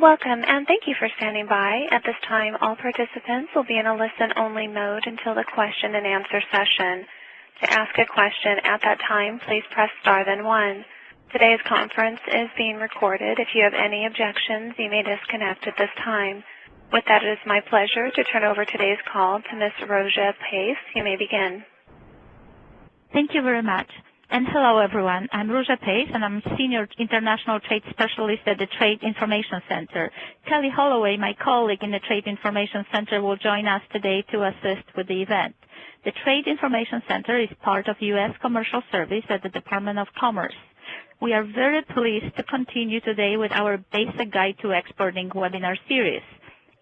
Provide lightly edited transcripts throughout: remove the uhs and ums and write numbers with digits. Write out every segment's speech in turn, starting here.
Welcome, and thank you for standing by. At this time, all participants will be in a listen-only mode until the question-and-answer session. To ask a question at that time, please press star then 1. Today's conference is being recorded. If you have any objections, you may disconnect at this time. With that, it is my pleasure to turn over today's call to Ms. Roja Pace. You may begin. Thank you very much. And hello, everyone. I'm Roja Pace, and I'm Senior International Trade Specialist at the Trade Information Center. Kelly Holloway, my colleague in the Trade Information Center, will join us today to assist with the event. The Trade Information Center is part of U.S. Commercial Service at the Department of Commerce. We are very pleased to continue today with our Basic Guide to Exporting webinar series.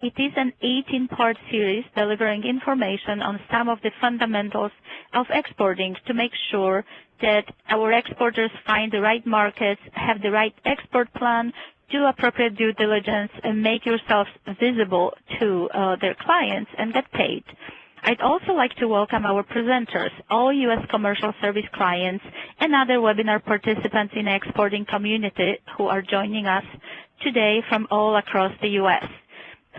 It is an 18-part series delivering information on some of the fundamentals of exporting to make sure that our exporters find the right markets, have the right export plan, do appropriate due diligence, and make yourselves visible to their clients and get paid. I'd also like to welcome our presenters, all U.S. Commercial Service clients, and other webinar participants in the exporting community who are joining us today from all across the U.S.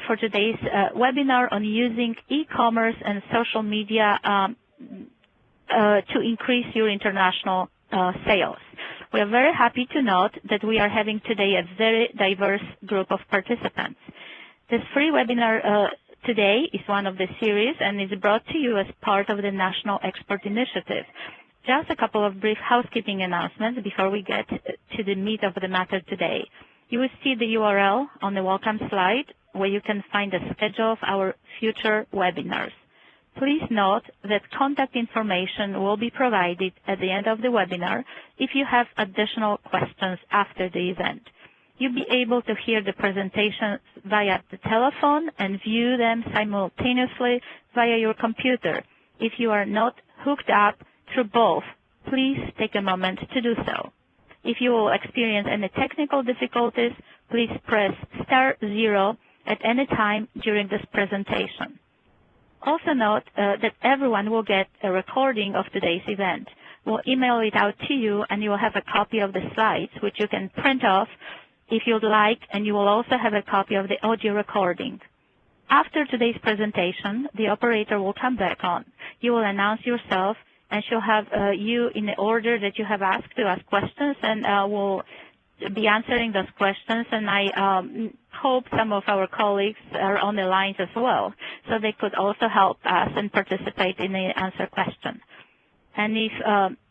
for today's webinar on using e-commerce and social media to increase your international sales. We are very happy to note that we are having today a very diverse group of participants. This free webinar today is one of the series and is brought to you as part of the National Export Initiative. Just a couple of brief housekeeping announcements before we get to the meat of the matter today. You will see the URL on the welcome slide where you can find a schedule of our future webinars. Please note that contact information will be provided at the end of the webinar if you have additional questions after the event. You'll be able to hear the presentations via the telephone and view them simultaneously via your computer. If you are not hooked up through both, please take a moment to do so. If you will experience any technical difficulties, please press star 0 at any time during this presentation. Also note that everyone will get a recording of today's event. We'll email it out to you, and you will have a copy of the slides, which you can print off if you'd like, and you will also have a copy of the audio recording. After today's presentation, the operator will come back on. You will announce yourself, and she'll have you in the order that you have asked to ask questions, and we'll be answering those questions, and I hope some of our colleagues are on the lines as well, so they could also help us and participate in the answer question. And if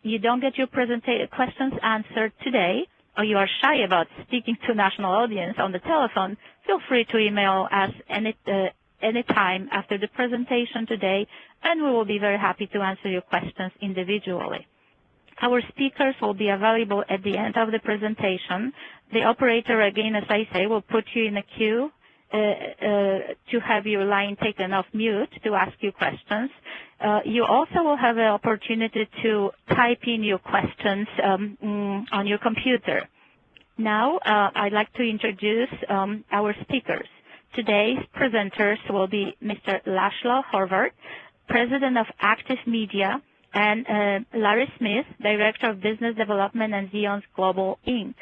you don't get your questions answered today, or you are shy about speaking to a national audience on the telephone, feel free to email us any time after the presentation today, and we will be very happy to answer your questions individually. Our speakers will be available at the end of the presentation. The operator, again, as I say, will put you in a queue to have your line taken off mute to ask you questions. You also will have an opportunity to type in your questions on your computer. Now, I'd like to introduce our speakers. Today's presenters will be Mr. Laszlo Horváth, President of Active Media, and Larry Smith, Director of Business Development and Xeons Global, Inc.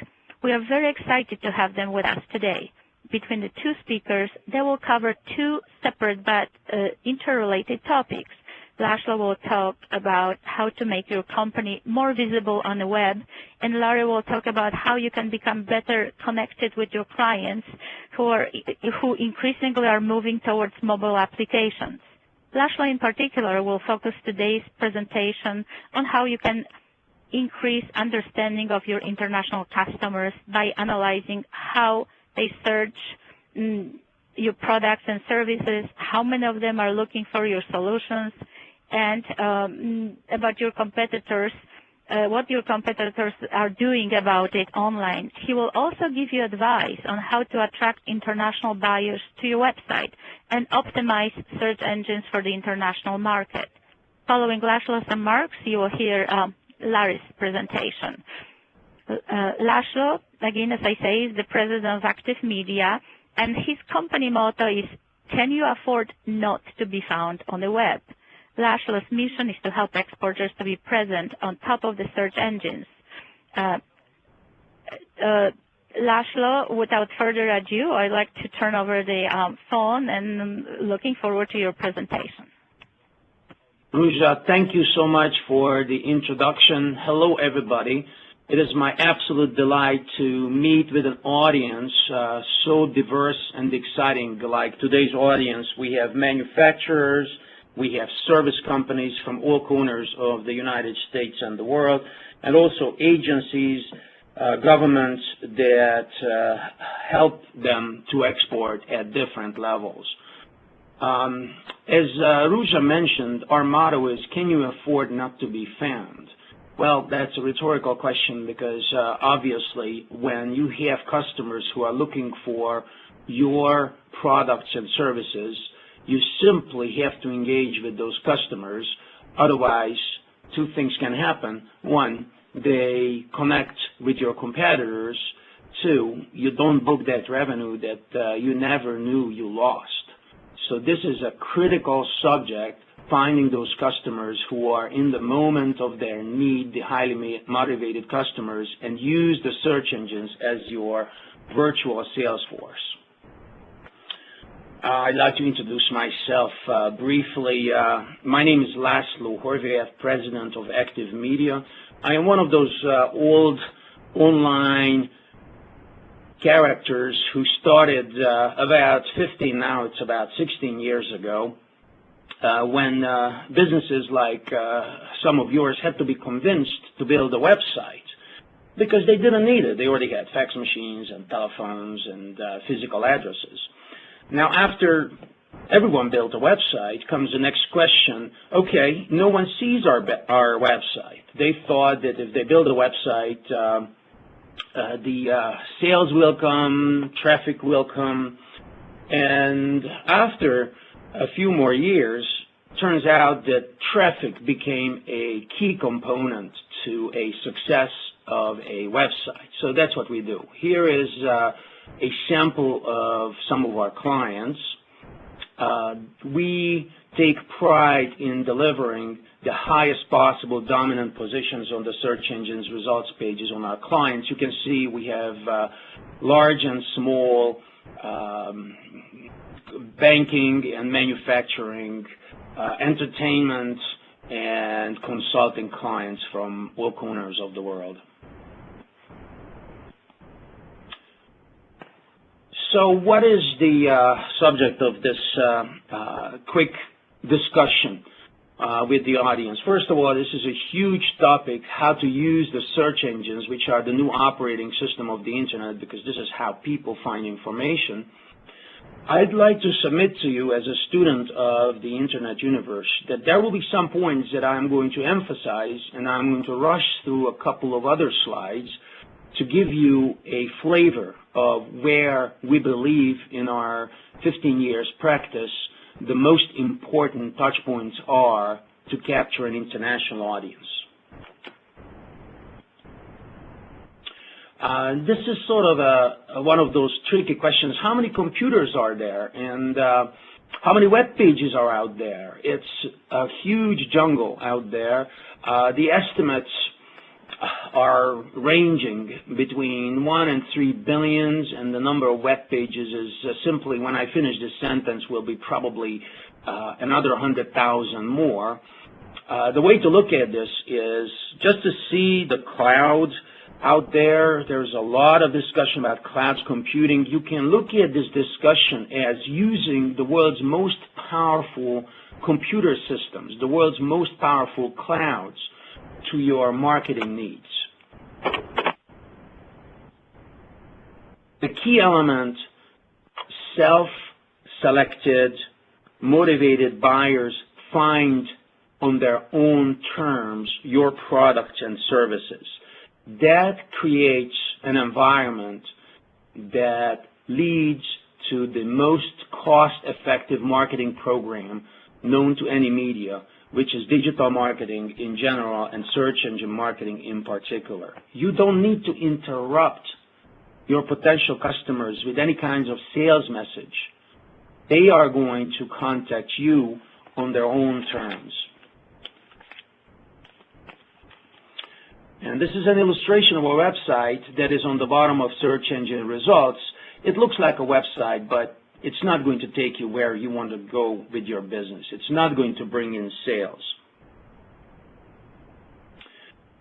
We are very excited to have them with us today. Between the two speakers, they will cover two separate but interrelated topics. Laszlo will talk about how to make your company more visible on the web, and Larry will talk about how you can become better connected with your clients who increasingly are moving towards mobile applications. Laszlo in particular will focus today's presentation on how you can increase understanding of your international customers by analyzing how they search your products and services, how many of them are looking for your solutions, and about your competitors, what your competitors are doing about it online. He will also give you advice on how to attract international buyers to your website and optimize search engines for the international market. Following Laszlo's remarks, you will hear Larry's presentation. Laszlo, again, as I say, is the president of Active Media, and his company motto is, "Can you afford not to be found on the web?" Laszlo's mission is to help exporters to be present on top of the search engines. Laszlo, without further ado, I'd like to turn over the phone and looking forward to your presentation. Ruja, thank you so much for the introduction. Hello, everybody. It is my absolute delight to meet with an audience so diverse and exciting like today's audience. We have manufacturers, we have service companies from all corners of the United States and the world, and also agencies, governments that help them to export at different levels. As Ruja mentioned, our motto is, can you afford not to be found? Well, that's a rhetorical question because obviously when you have customers who are looking for your products and services, you simply have to engage with those customers. Otherwise, two things can happen. One, they connect with your competitors. Two, you don't book that revenue that you never knew you lost. So this is a critical subject, finding those customers who are in the moment of their need, the highly motivated customers, and use the search engines as your virtual sales force. I'd like to introduce myself briefly. My name is Laszlo Horvath, President of Active Media. I am one of those old online characters who started about 15, now it's about 16 years ago, when businesses like some of yours had to be convinced to build a website because they didn't need it. They already had fax machines and telephones and physical addresses. Now, after everyone built a website, comes the next question. Okay, no one sees our website. They thought that if they build a website, the sales will come, traffic will come, and after a few more years, turns out that traffic became a key component to a success of a website. So that's what we do. Here is a sample of some of our clients. We take pride in delivering the highest possible dominant positions on the search engine's results pages on our clients. You can see we have large and small banking and manufacturing, entertainment, and consulting clients from all corners of the world. So what is the subject of this quick discussion with the audience? First of all, this is a huge topic, how to use the search engines, which are the new operating system of the Internet, because this is how people find information. I'd like to submit to you as a student of the Internet universe that there will be some points that I'm going to emphasize, and I'm going to rush through a couple of other slides to give you a flavor of where we believe in our 15 years practice the most important touch points are to capture an international audience. This is sort of one of those tricky questions. How many computers are there? And how many web pages are out there? It's a huge jungle out there. The estimates are ranging between 1 and 3 billion, and the number of web pages is simply, when I finish this sentence, will be probably another 100,000 more. The way to look at this is just to see the cloud out there. There's a lot of discussion about cloud computing. You can look at this discussion as using the world's most powerful computer systems, the world's most powerful clouds, to your marketing needs. The key element, self-selected, motivated buyers find on their own terms your products and services. That creates an environment that leads to the most cost-effective marketing program known to any media, which is digital marketing in general and search engine marketing in particular. You don't need to interrupt your potential customers with any kinds of sales message. They are going to contact you on their own terms. And this is an illustration of a website that is on the bottom of search engine results. It looks like a website, but it's not going to take you where you want to go with your business. It's not going to bring in sales.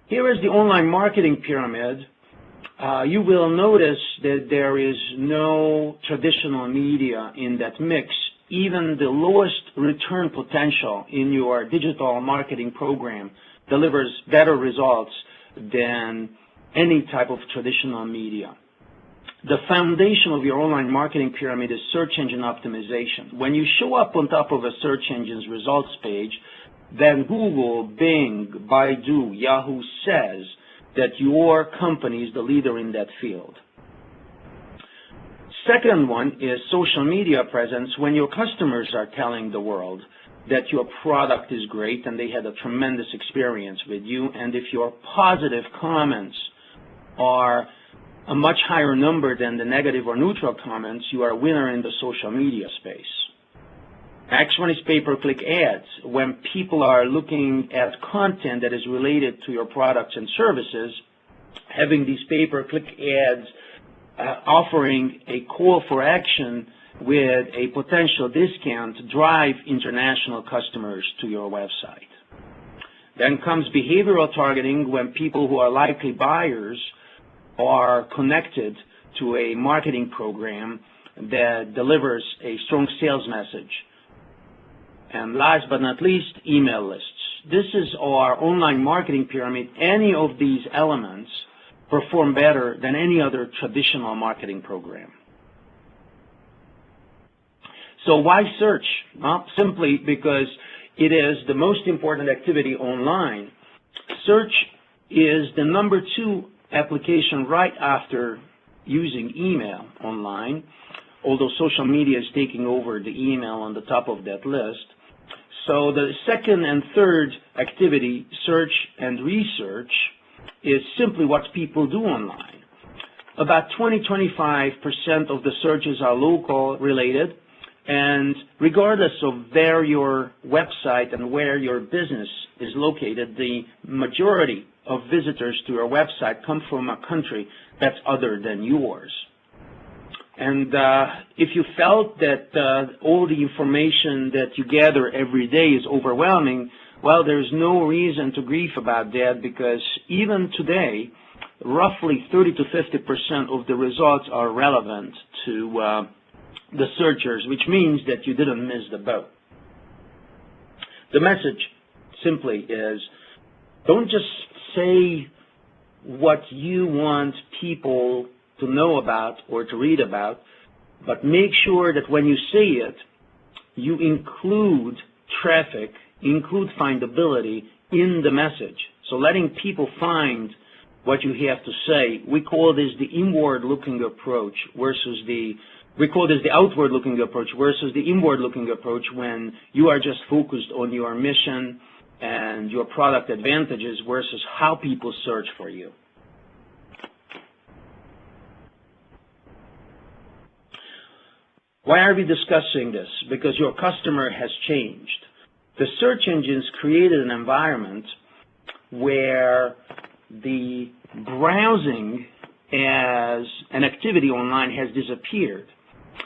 Here is the online marketing pyramid. You will notice that there is no traditional media in that mix. Even the lowest return potential in your digital marketing program delivers better results than any type of traditional media. The foundation of your online marketing pyramid is search engine optimization. When you show up on top of a search engine's results page, then Google, Bing, Baidu, Yahoo says that your company is the leader in that field. Second one is social media presence, when your customers are telling the world that your product is great and they had a tremendous experience with you, and if your positive comments are a much higher number than the negative or neutral comments, you are a winner in the social media space. Next one is pay-per-click ads. When people are looking at content that is related to your products and services, having these pay-per-click ads offering a call for action with a potential discount to drive international customers to your website. Then comes behavioral targeting, when people who are likely buyers are connected to a marketing program that delivers a strong sales message. And last but not least, email lists. This is our online marketing pyramid. Any of these elements perform better than any other traditional marketing program. So why search? Well, simply because it is the most important activity online. Search is the number 2 application right after using email online, although social media is taking over the email on the top of that list. So the second and third activity, search and research, is simply what people do online. About 20-25% of the searches are local related, and regardless of where your website and where your business is located, the majority of visitors to your website come from a country that's other than yours. And if you felt that all the information that you gather every day is overwhelming, well, there's no reason to grieve about that, because even today, roughly 30-50% of the results are relevant to the searchers, which means that you didn't miss the boat. The message simply is, don't just say what you want people to know about or to read about, but make sure that when you say it, you include traffic, include findability in the message. So letting people find what you have to say. We call this the inward-looking approach versus we call this the outward-looking approach versus the inward-looking approach, when you are just focused on your mission and your product advantages versus how people search for you. Why are we discussing this? Because your customer has changed. The search engines created an environment where the browsing as an activity online has disappeared.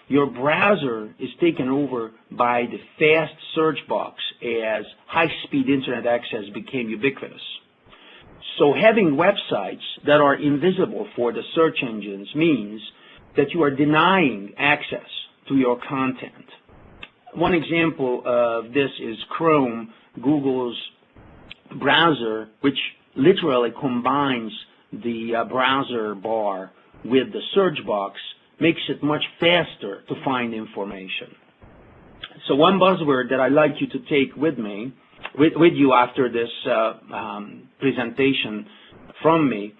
Your browser is taken over by the fast search box as high-speed internet access became ubiquitous. So having websites that are invisible for the search engines means that you are denying access to your content. One example of this is Chrome, Google's browser, which literally combines the browser bar with the search box, makes it much faster to find information. So one buzzword that I'd like you to take with you after this presentation from me,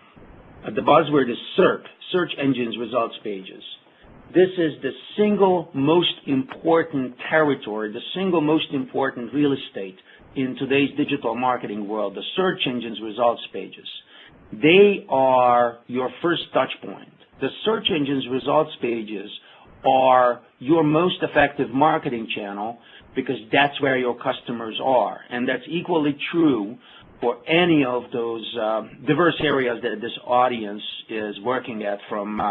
the buzzword is SERP, Search Engines Results Pages. This is the single most important territory, the single most important real estate in today's digital marketing world, the search engines results pages. They are your first touch point. The search engines results pages are your most effective marketing channel because that's where your customers are. And that's equally true for any of those diverse areas that this audience is working at, from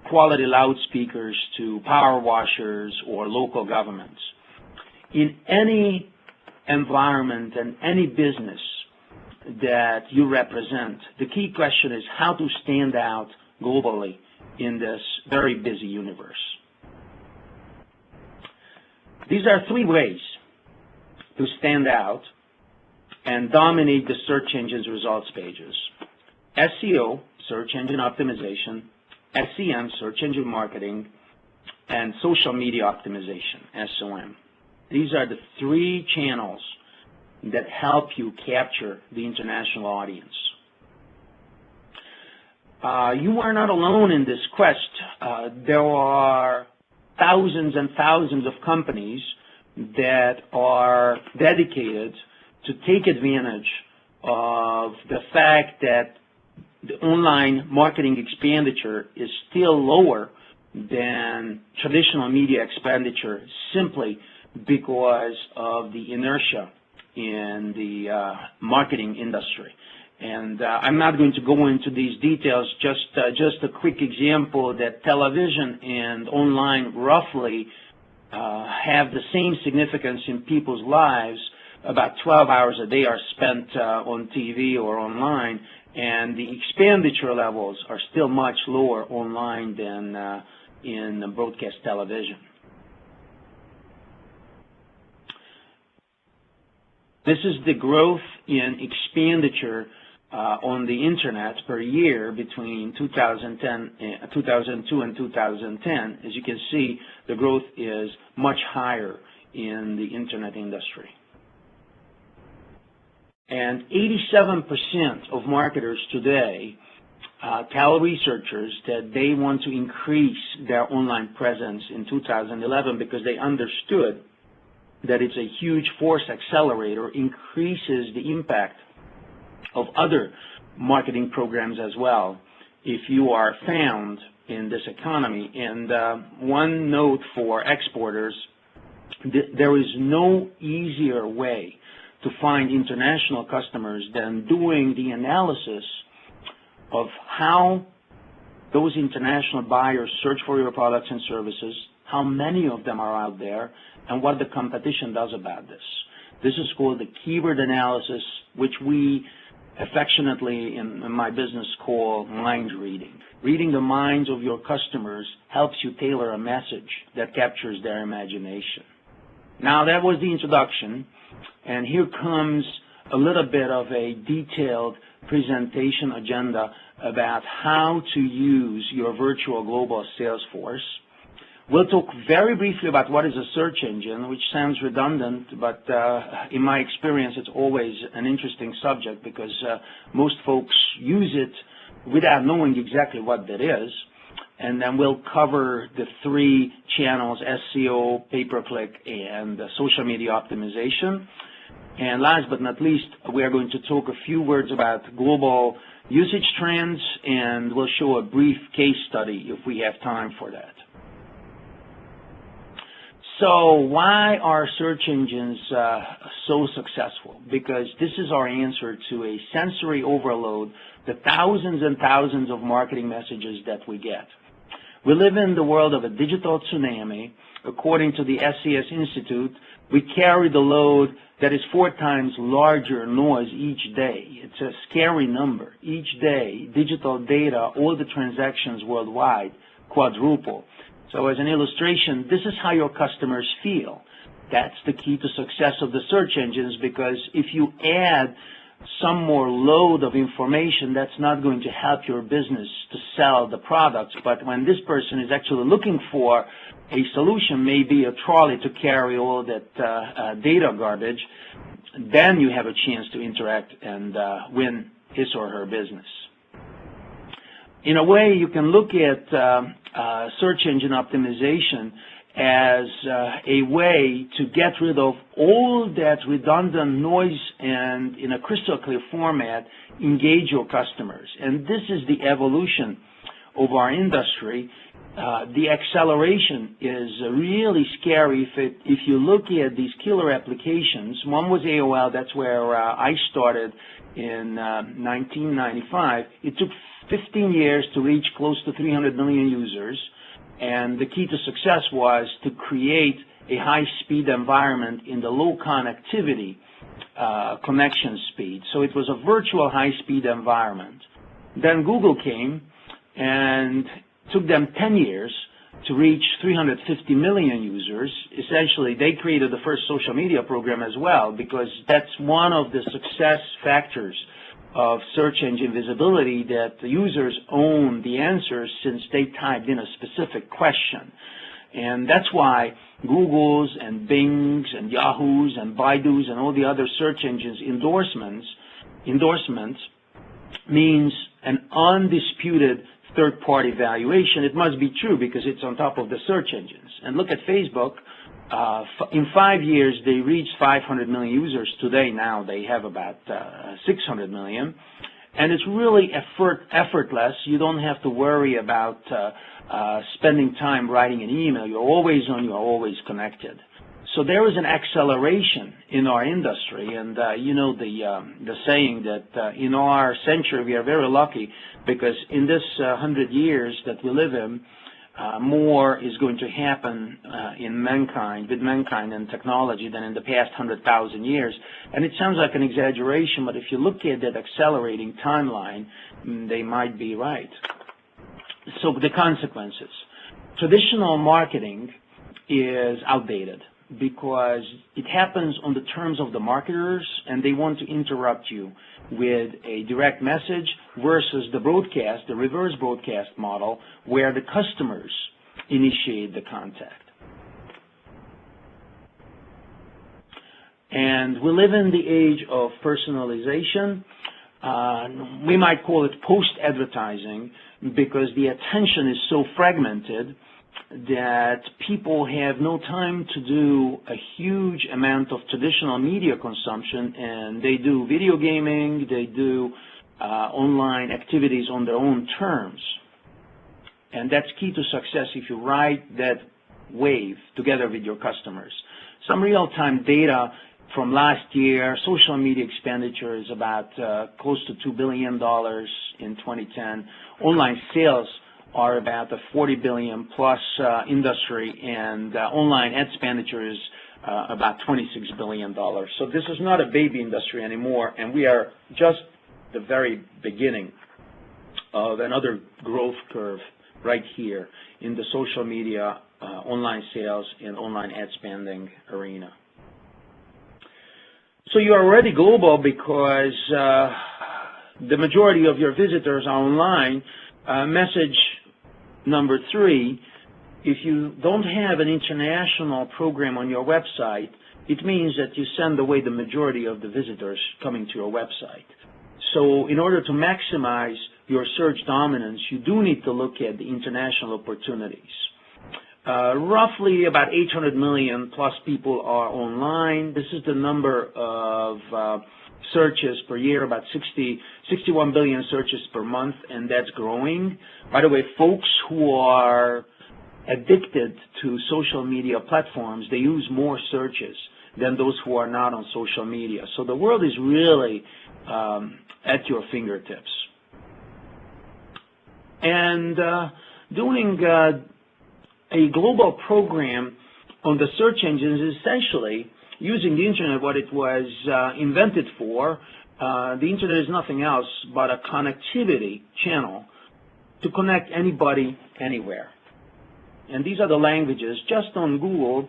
quality loudspeakers to power washers or local governments. In any environment and any business that you represent, the key question is how to stand out globally in this very busy universe. These are three ways to stand out and dominate the search engine's results pages: SEO, search engine optimization; SEM, search engine marketing; and social media optimization, SOM. These are the three channels that help you capture the international audience. You are not alone in this quest. There are thousands and thousands of companies that are dedicated to take advantage of the fact that the online marketing expenditure is still lower than traditional media expenditure simply because of the inertia in the marketing industry. And I'm not going to go into these details, just a quick example that television and online roughly have the same significance in people's lives. About 12 hours a day are spent on TV or online, and the expenditure levels are still much lower online than in broadcast television. This is the growth in expenditure on the internet per year between 2002 and 2010. As you can see, the growth is much higher in the internet industry. And 87% of marketers today tell researchers that they want to increase their online presence in 2011 because they understood that it's a huge force accelerator, increases the impact of other marketing programs as well if you are found in this economy. And one note for exporters, there is no easier way to find international customers than doing the analysis of how those international buyers search for your products and services, how many of them are out there, and what the competition does about this. This is called the keyword analysis, which we affectionately in my business call mind reading. Reading the minds of your customers helps you tailor a message that captures their imagination. Now, that was the introduction, and here comes a little bit of a detailed presentation agenda about how to use your virtual global sales force. We'll talk very briefly about what is a search engine, which sounds redundant, but in my experience, it's always an interesting subject because most folks use it without knowing exactly what that is. And then we'll cover the three channels: SEO, pay-per-click, and social media optimization. And last but not least, we are going to talk a few words about global usage trends, and we'll show a brief case study if we have time for that. So why are search engines so successful? Because this is our answer to a sensory overload, the thousands and thousands of marketing messages that we get. We live in the world of a digital tsunami. According to the SES Institute, we carry the load that is 4 times larger noise each day. It's a scary number. Each day, digital data, all the transactions worldwide, quadruple. So as an illustration, this is how your customers feel. That's the key to success of the search engines, because if you add some more load of information, that's not going to help your business to sell the products. But when this person is actually looking for a solution, maybe a trolley to carry all that data garbage, then you have a chance to interact and win his or her business. In a way, you can look at search engine optimization as a way to get rid of all that redundant noise and, in a crystal clear format, engage your customers. And this is the evolution of our industry, the acceleration is really scary. If you look at these killer applications, one was AOL. That's where I started in 1995. It took 15 years to reach close to 300 million users, and the key to success was to create a high-speed environment in the low connectivity connection speed. So it was a virtual high-speed environment. Then Google came and took them 10 years to reach 350 million users. Essentially, they created the first social media program as well, because that's one of the success factors of search engine visibility, that the users own the answers since they typed in a specific question. And that's why Google's and Bing's and Yahoo's and Baidu's and all the other search engines endorsements means an undisputed third-party valuation. It must be true because it's on top of the search engines. And look at Facebook. In 5 years, they reached 500 million users. Today, now they have about 600 million. And it's really effortless. You don't have to worry about spending time writing an email. You're always on. You're always connected. So there is an acceleration in our industry, and you know the saying that in our century we are very lucky, because in this 100 years that we live in, more is going to happen with mankind and technology than in the past 100,000 years. And it sounds like an exaggeration, but if you look at that accelerating timeline, they might be right. So the consequences. Traditional marketing is outdated because it happens on the terms of the marketers, and they want to interrupt you with a direct message versus the broadcast, the reverse broadcast model, where the customers initiate the contact. And we live in the age of personalization. We might call it post-advertising because the attention is so fragmented that people have no time to do a huge amount of traditional media consumption, and they do video gaming, they do online activities on their own terms. And that's key to success if you ride that wave together with your customers. Some real-time data from last year, social media expenditure is about close to $2 billion in 2010. Online sales are about a $40 billion plus industry, and online ad expenditure is about $26 billion. So this is not a baby industry anymore, and we are just the very beginning of another growth curve right here in the social media, online sales, and online ad spending arena. So you are already global because the majority of your visitors are online. Message number 3, if you don't have an international program on your website, it means that you send away the majority of the visitors coming to your website. So in order to maximize your search dominance, you do need to look at the international opportunities. Roughly about 800 million plus people are online. This is the number of searches per year, about 61 billion searches per month, and that's growing. By the way, folks who are addicted to social media platforms, they use more searches than those who are not on social media. So the world is really at your fingertips. And doing a global program on the search engines is essentially using the Internet, what it was invented for. The Internet is nothing else but a connectivity channel to connect anybody, anywhere. And these are the languages just on Google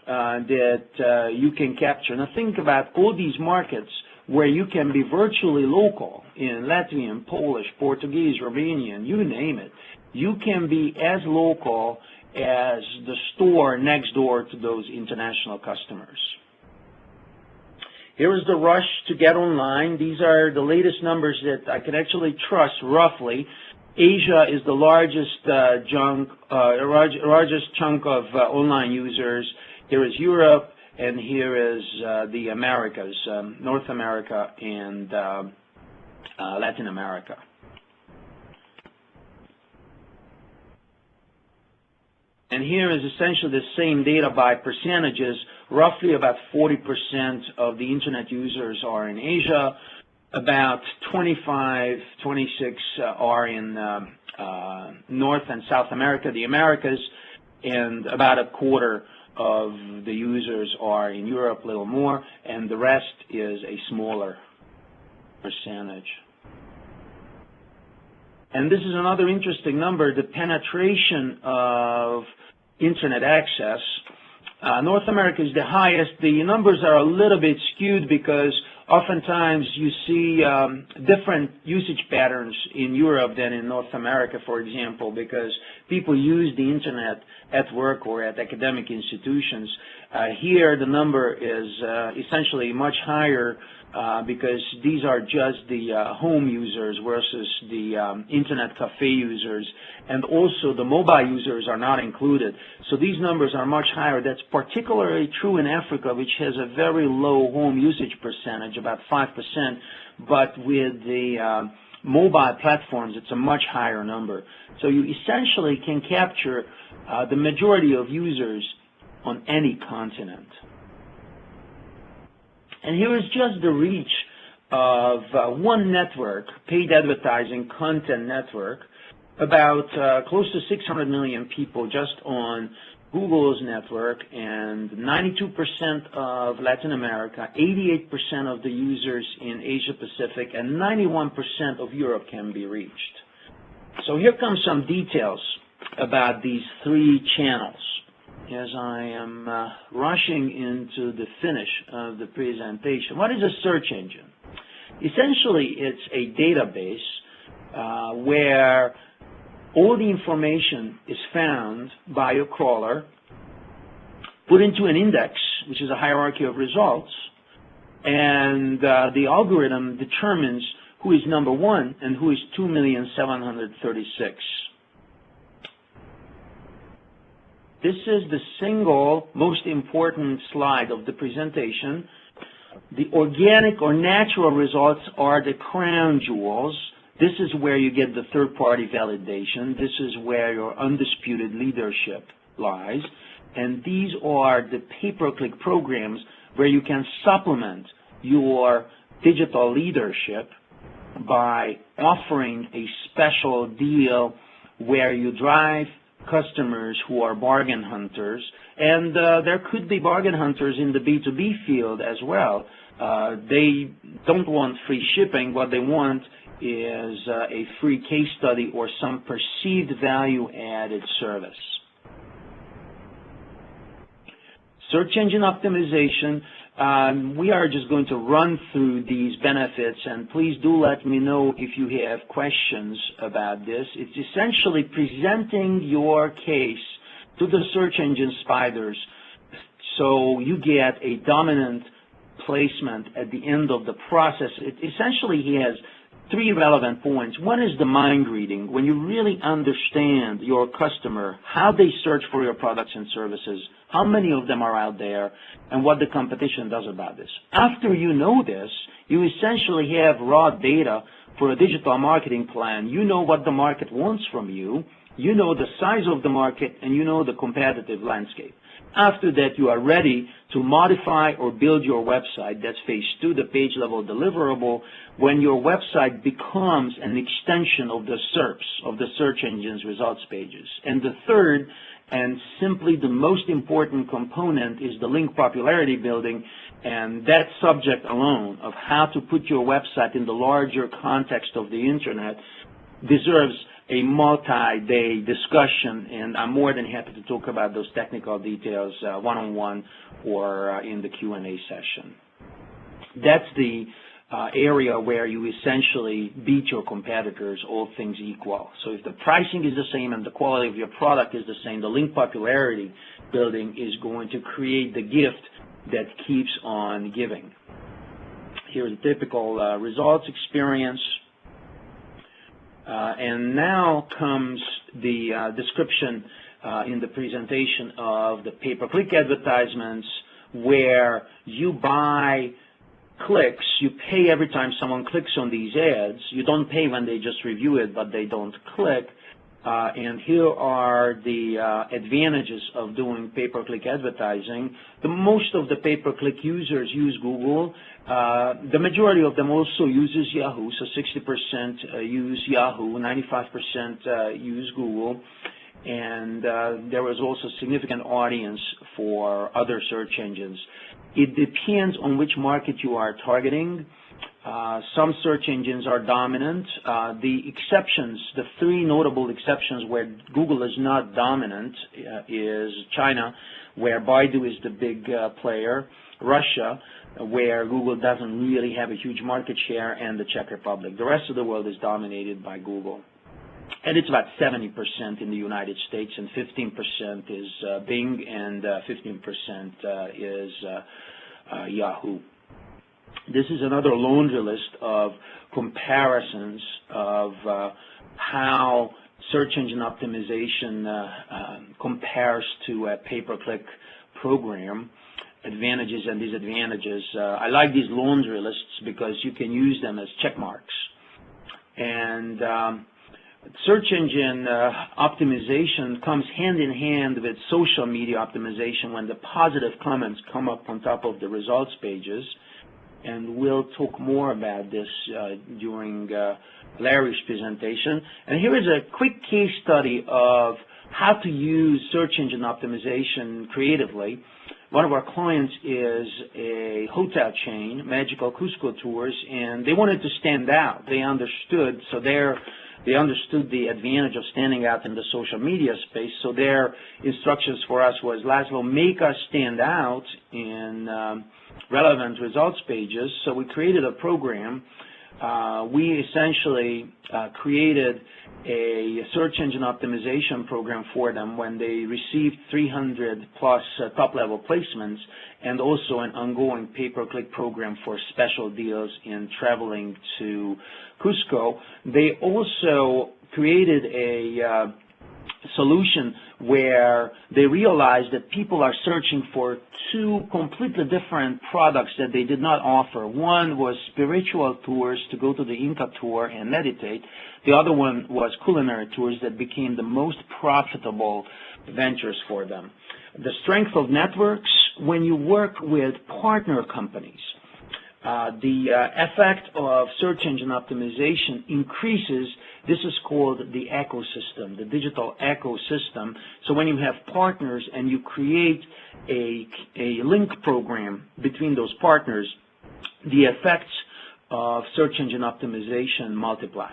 that you can capture. Now think about all these markets where you can be virtually local in Latvian, Polish, Portuguese, Romanian, you name it. You can be as local as the store next door to those international customers. Here is the rush to get online. These are the latest numbers that I can actually trust roughly. Asia is the largest chunk of online users. Here is Europe, and here is the Americas, North America and Latin America. And here is essentially the same data by percentages. Roughly about 40% of the Internet users are in Asia. About 26 are in North and South America, the Americas, and about a quarter of the users are in Europe, a little more, and the rest is a smaller percentage. And this is another interesting number, the penetration of Internet access. North America is the highest. The numbers are a little bit skewed because oftentimes you see different usage patterns in Europe than in North America, for example, because people use the Internet at work or at academic institutions. Here the number is essentially much higher because these are just the home users versus the Internet cafe users, and also the mobile users are not included. So these numbers are much higher. That's particularly true in Africa, which has a very low home usage percentage, about 5%, but with the mobile platforms, it's a much higher number. So you essentially can capture the majority of users on any continent. And here is just the reach of one network, paid advertising content network, about close to 600 million people just on Google's network, and 92% of Latin America, 88% of the users in Asia Pacific, and 91% of Europe can be reached. So here comes some details about these three channels as I am rushing into the finish of the presentation. What is a search engine? Essentially, it's a database where all the information is found by a crawler, put into an index, which is a hierarchy of results, and the algorithm determines who is number one and who is 2,736,000. This is the single most important slide of the presentation. The organic or natural results are the crown jewels. This is where you get the third-party validation. This is where your undisputed leadership lies. And these are the pay-per-click programs where you can supplement your digital leadership by offering a special deal where you drive customers who are bargain hunters, and there could be bargain hunters in the B2B field as well. They don't want free shipping. What they want is a free case study or some perceived value-added service. Search engine optimization. We are just going to run through these benefits, and please do let me know if you have questions about this. It's essentially presenting your case to the search engine spiders so you get a dominant placement at the end of the process. It essentially has three relevant points. One is the mind reading. When you really understand your customer, how they search for your products and services, how many of them are out there, and what the competition does about this. After you know this, you essentially have raw data for a digital marketing plan. You know what the market wants from you, you know the size of the market, and you know the competitive landscape. After that, you are ready to modify or build your website. That's phase two, the page level deliverable, when your website becomes an extension of the SERPs, of the search engine's results pages. And the third, and simply the most important component, is the link popularity building, and that subject alone of how to put your website in the larger context of the Internet deserves a multi-day discussion, and I'm more than happy to talk about those technical details one-on-one or in the Q&A session. That's the area where you essentially beat your competitors, all things equal. So if the pricing is the same and the quality of your product is the same, the link popularity building is going to create the gift that keeps on giving. Here's a typical results experience. And now comes the description in the presentation of the pay-per-click advertisements, where you buy clicks. You pay every time someone clicks on these ads. You don't pay when they just review it, but they don't click. And here are the advantages of doing pay-per-click advertising. Most of the pay-per-click users use Google. The majority of them also uses Yahoo, so 60% use Yahoo, 95% use Google. And there was also significant audience for other search engines. It depends on which market you are targeting. Some search engines are dominant. The exceptions, the three notable exceptions where Google is not dominant is China, where Baidu is the big player, Russia, where Google doesn't really have a huge market share, and the Czech Republic. The rest of the world is dominated by Google. And it's about 70% in the United States, and 15% is Bing, and 15% is Yahoo. This is another laundry list of comparisons of how search engine optimization compares to a pay-per-click program, advantages and disadvantages. I like these laundry lists because you can use them as check marks. And search engine optimization comes hand in hand with social media optimization when the positive comments come up on top of the results pages. And we'll talk more about this during Larry's presentation. And here is a quick case study of how to use search engine optimization creatively. One of our clients is a hotel chain, Magical Cusco Tours, and they wanted to stand out. They understood, they understood the advantage of standing out in the social media space. So their instructions for us was, Laszlo, make us stand out in relevant results pages. So we created a program. We essentially created a search engine optimization program for them when they received 300 plus top-level placements, and also an ongoing pay-per-click program for special deals in traveling to Cusco. They also created a solution where they realized that people are searching for two completely different products that they did not offer. One was spiritual tours to go to the Inca tour and meditate. The other one was culinary tours that became the most profitable ventures for them. The strength of networks, when you work with partner companies, the effect of search engine optimization increases. This is called the ecosystem, the digital ecosystem. So when you have partners and you create a link program between those partners, the effects of search engine optimization multiply.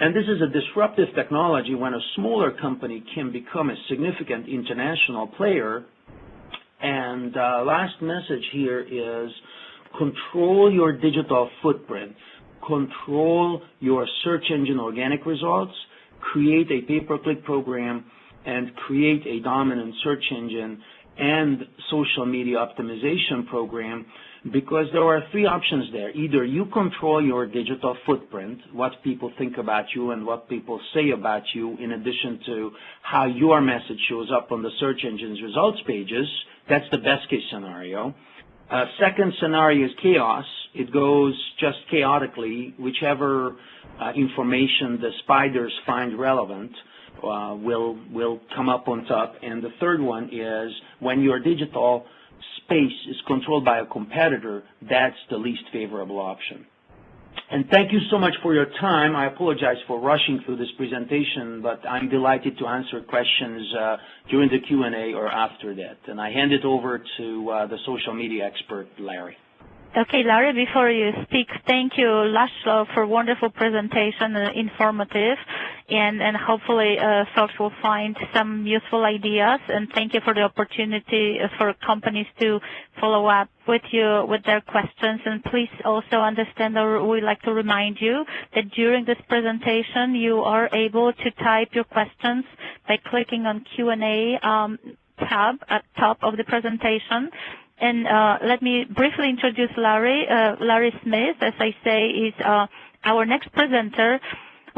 And this is a disruptive technology when a smaller company can become a significant international player. And last message here is control your digital footprint. Control your search engine organic results, create a pay-per-click program, and create a dominant search engine and social media optimization program, because there are three options there. Either you control your digital footprint, what people think about you and what people say about you, in addition to how your message shows up on the search engine's results pages. That's the best case scenario. Second scenario is chaos. It goes just chaotically. Whichever information the spiders find relevant will come up on top. And the third one is when your digital space is controlled by a competitor, that's the least favorable option. And thank you so much for your time. I apologize for rushing through this presentation, but I'm delighted to answer questions during the Q&A or after that. And I hand it over to the social media expert, Larry. Okay, Larry, before you speak, thank you, Laszlo, for wonderful presentation, informative, and hopefully folks will find some useful ideas. And thank you for the opportunity for companies to follow up with you with their questions. And please also understand, or we'd like to remind you that during this presentation, you are able to type your questions by clicking on Q&A tab at top of the presentation. And let me briefly introduce Larry. Larry Smith, as I say, is our next presenter.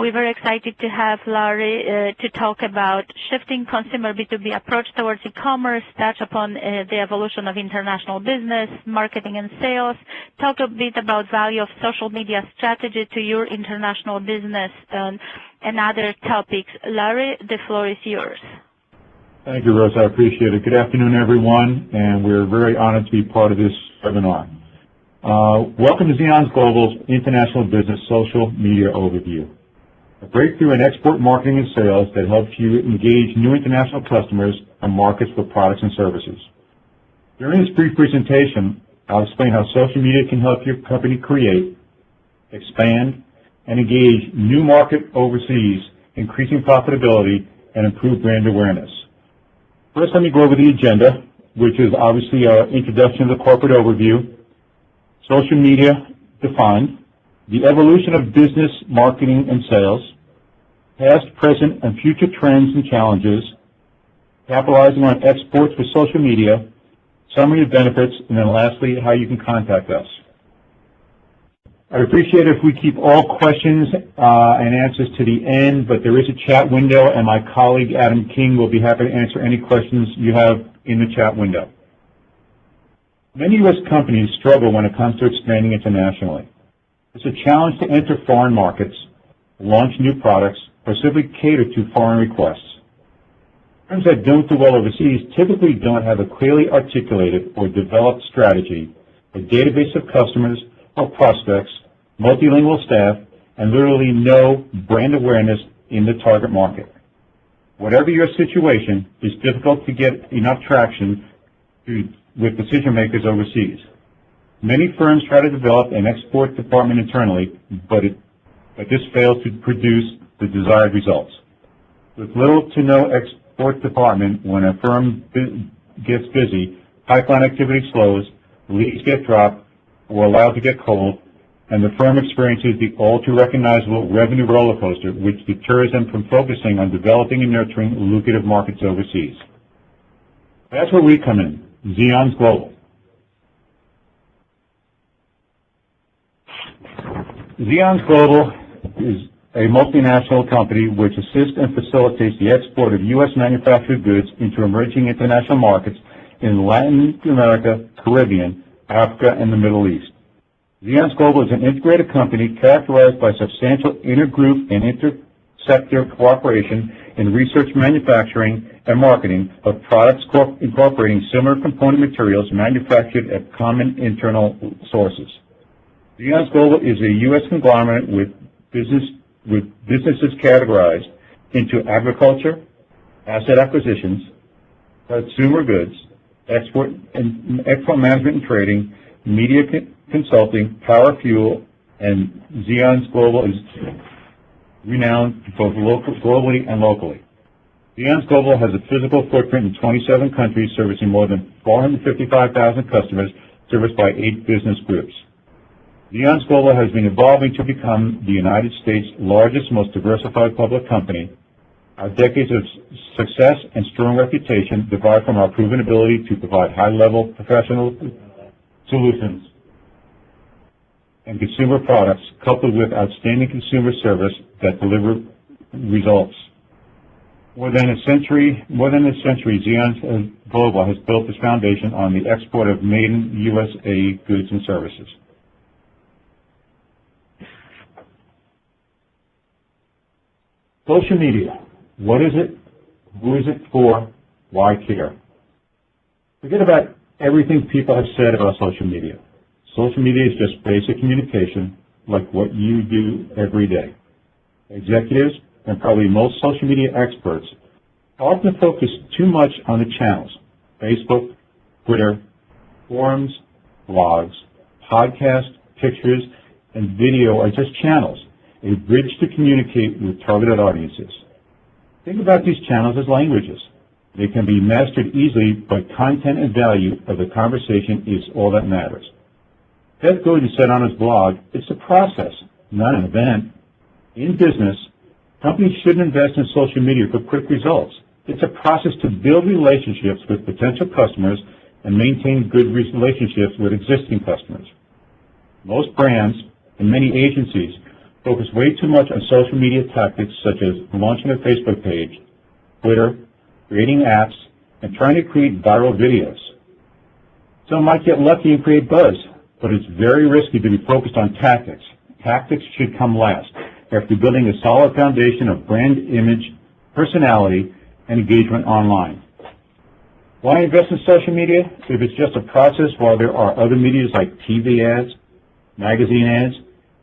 We're very excited to have Larry to talk about shifting consumer B2B approach towards e-commerce, touch upon the evolution of international business, marketing and sales, talk a bit about value of social media strategy to your international business, and other topics. Larry, the floor is yours. Thank you, Rosa. I appreciate it. Good afternoon, everyone, and we're very honored to be part of this webinar. Welcome to Xeons Global's International Business Social Media Overview, a breakthrough in export marketing and sales that helps you engage new international customers and markets for products and services. During this brief presentation, I'll explain how social media can help your company create, expand, and engage new market overseas, increasing profitability and improve brand awareness. First, let me go over the agenda, which is obviously our introduction to the corporate overview, social media defined, the evolution of business, marketing, and sales, past, present, and future trends and challenges, capitalizing on exports with social media, summary of benefits, and then lastly, how you can contact us. I'd appreciate it if we keep all questions and answers to the end, but there is a chat window, and my colleague Adam King will be happy to answer any questions you have in the chat window. Many U.S. companies struggle when it comes to expanding internationally. It's a challenge to enter foreign markets, launch new products, or simply cater to foreign requests. Firms that don't do well overseas typically don't have a clearly articulated or developed strategy, a database of customers or prospects, multilingual staff, and literally no brand awareness in the target market. Whatever your situation, it's difficult to get enough traction with decision makers overseas. Many firms try to develop an export department internally, but this fails to produce the desired results. With little to no export department, when a firm gets busy, pipeline activity slows, leads get dropped or allowed to get cold, and the firm experiences the all too recognizable revenue roller coaster, which deters them from focusing on developing and nurturing lucrative markets overseas. That's where we come in, Xeons Global. Xeons Global is a multinational company which assists and facilitates the export of U.S. manufactured goods into emerging international markets in Latin America, Caribbean, Africa, and the Middle East. Xeons Global is an integrated company characterized by substantial intergroup and intersector cooperation in research, manufacturing, and marketing of products incorporating similar component materials manufactured at common internal sources. Xeons Global is a U.S. conglomerate with businesses categorized into agriculture, asset acquisitions, consumer goods, export management and trading, media consulting, power fuel, and Xeons Global is renowned both globally and locally. Xeons Global has a physical footprint in 27 countries, servicing more than 455,000 customers, serviced by 8 business groups. Xeons Global has been evolving to become the United States' largest, most diversified public company. Our decades of success and strong reputation derive from our proven ability to provide high-level professional solutions and consumer products, coupled with outstanding consumer service that deliver results. More than a century, Xeons Global has built its foundation on the export of made-in-USA goods and services. Social media. What is it? Who is it for? Why care? Forget about everything people have said about social media. Social media is just basic communication, like what you do every day. Executives, and probably most social media experts, often focus too much on the channels: Facebook, Twitter, forums, blogs, podcasts, pictures, and video are just channels, a bridge to communicate with targeted audiences. Think about these channels as languages. They can be mastered easily, but content and value of the conversation is all that matters. Seth Godin said on his blog, it's a process, not an event. In business, companies shouldn't invest in social media for quick results. It's a process to build relationships with potential customers and maintain good relationships with existing customers. Most brands and many agencies focus way too much on social media tactics such as launching a Facebook page, Twitter, creating apps, and trying to create viral videos. Some might get lucky and create buzz, but it's very risky to be focused on tactics. Tactics should come last, after building a solid foundation of brand image, personality, and engagement online. Why invest in social media? If it's just a process while there are other medias like TV ads, magazine ads,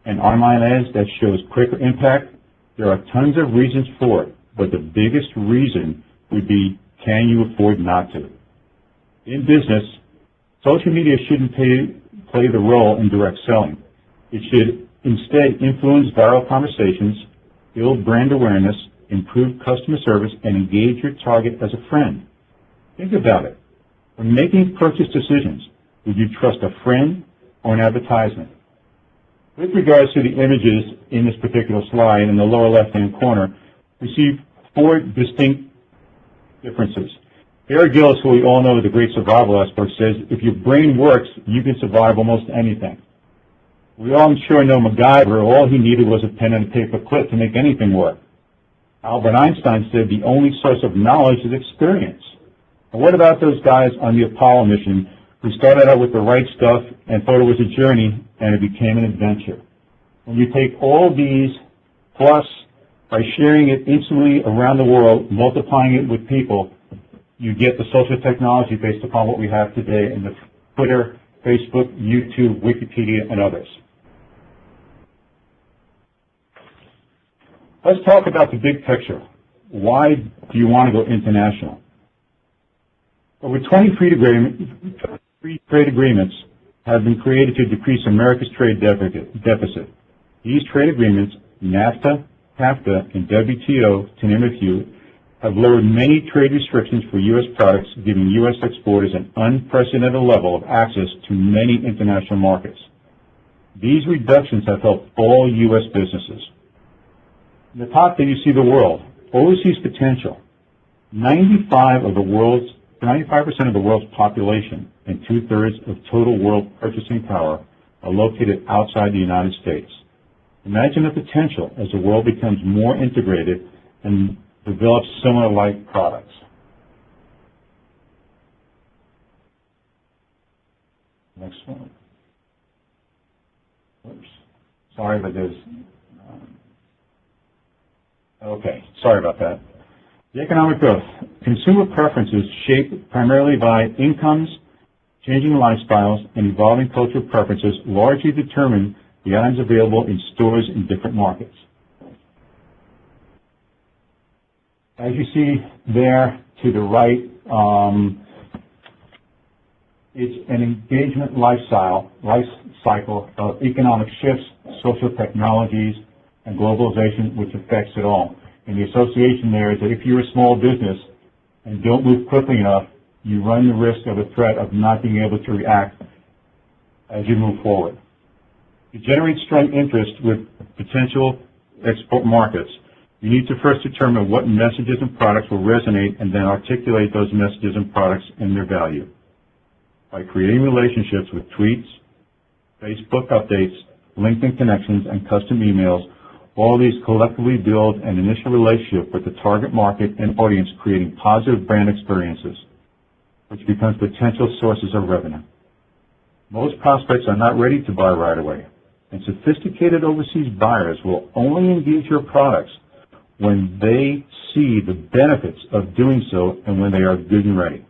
and online ads that shows quicker impact, there are tons of reasons for it, but the biggest reason would be, can you afford not to? In business, social media shouldn't play the role in direct selling. It should instead influence viral conversations, build brand awareness, improve customer service, and engage your target as a friend. Think about it. When making purchase decisions, would you trust a friend or an advertisement? With regards to the images in this particular slide in the lower left-hand corner, we see 4 distinct differences. Eric Gillis, who we all know is a great survival expert, says, if your brain works, you can survive almost anything. We all, I'm sure, know MacGyver. All he needed was a pen and a paper clip to make anything work. Albert Einstein said the only source of knowledge is experience. And what about those guys on the Apollo mission who started out with the right stuff and thought it was a journey and it became an adventure? When you take all these, plus by sharing it instantly around the world, multiplying it with people, you get the social technology based upon what we have today in the Twitter, Facebook, YouTube, Wikipedia, and others. Let's talk about the big picture. Why do you want to go international? Over 20 free trade agreements have been created to decrease America's trade deficit. These trade agreements, NAFTA, CAFTA, and WTO, to name a few, have lowered many trade restrictions for U.S. products, giving U.S. exporters an unprecedented level of access to many international markets. These reductions have helped all U.S. businesses. In the top there you see the world, overseas potential. 95% of the world's population and 2/3 of total world purchasing power are located outside the United States. Imagine the potential as the world becomes more integrated and develops similar like products. Next one. Oops. Sorry, but there's... okay, sorry about that. The economic growth. Consumer preferences shaped primarily by incomes, changing lifestyles, and evolving cultural preferences largely determine the items available in stores in different markets. As you see there to the right, it's an engagement life cycle of economic shifts, social technologies, and globalization, which affects it all. And the association there is that if you're a small business and don't move quickly enough, you run the risk of a threat of not being able to react as you move forward. To generate strong interest with potential export markets, you need to first determine what messages and products will resonate and then articulate those messages and products and their value. By creating relationships with tweets, Facebook updates, LinkedIn connections, and custom emails, all these collectively build an initial relationship with the target market and audience, creating positive brand experiences, which becomes potential sources of revenue. Most prospects are not ready to buy right away, and sophisticated overseas buyers will only engage your products when they see the benefits of doing so and when they are good and ready.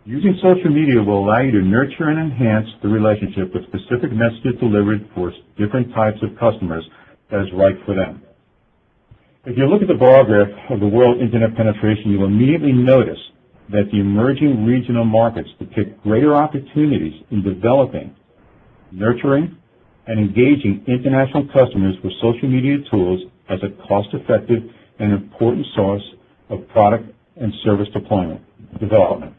Using social media will allow you to nurture and enhance the relationship with specific messages delivered for different types of customers that is right for them. If you look at the bar graph of the world internet penetration, you will immediately notice that the emerging regional markets depict greater opportunities in developing, nurturing, and engaging international customers with social media tools as a cost-effective and important source of product and service development.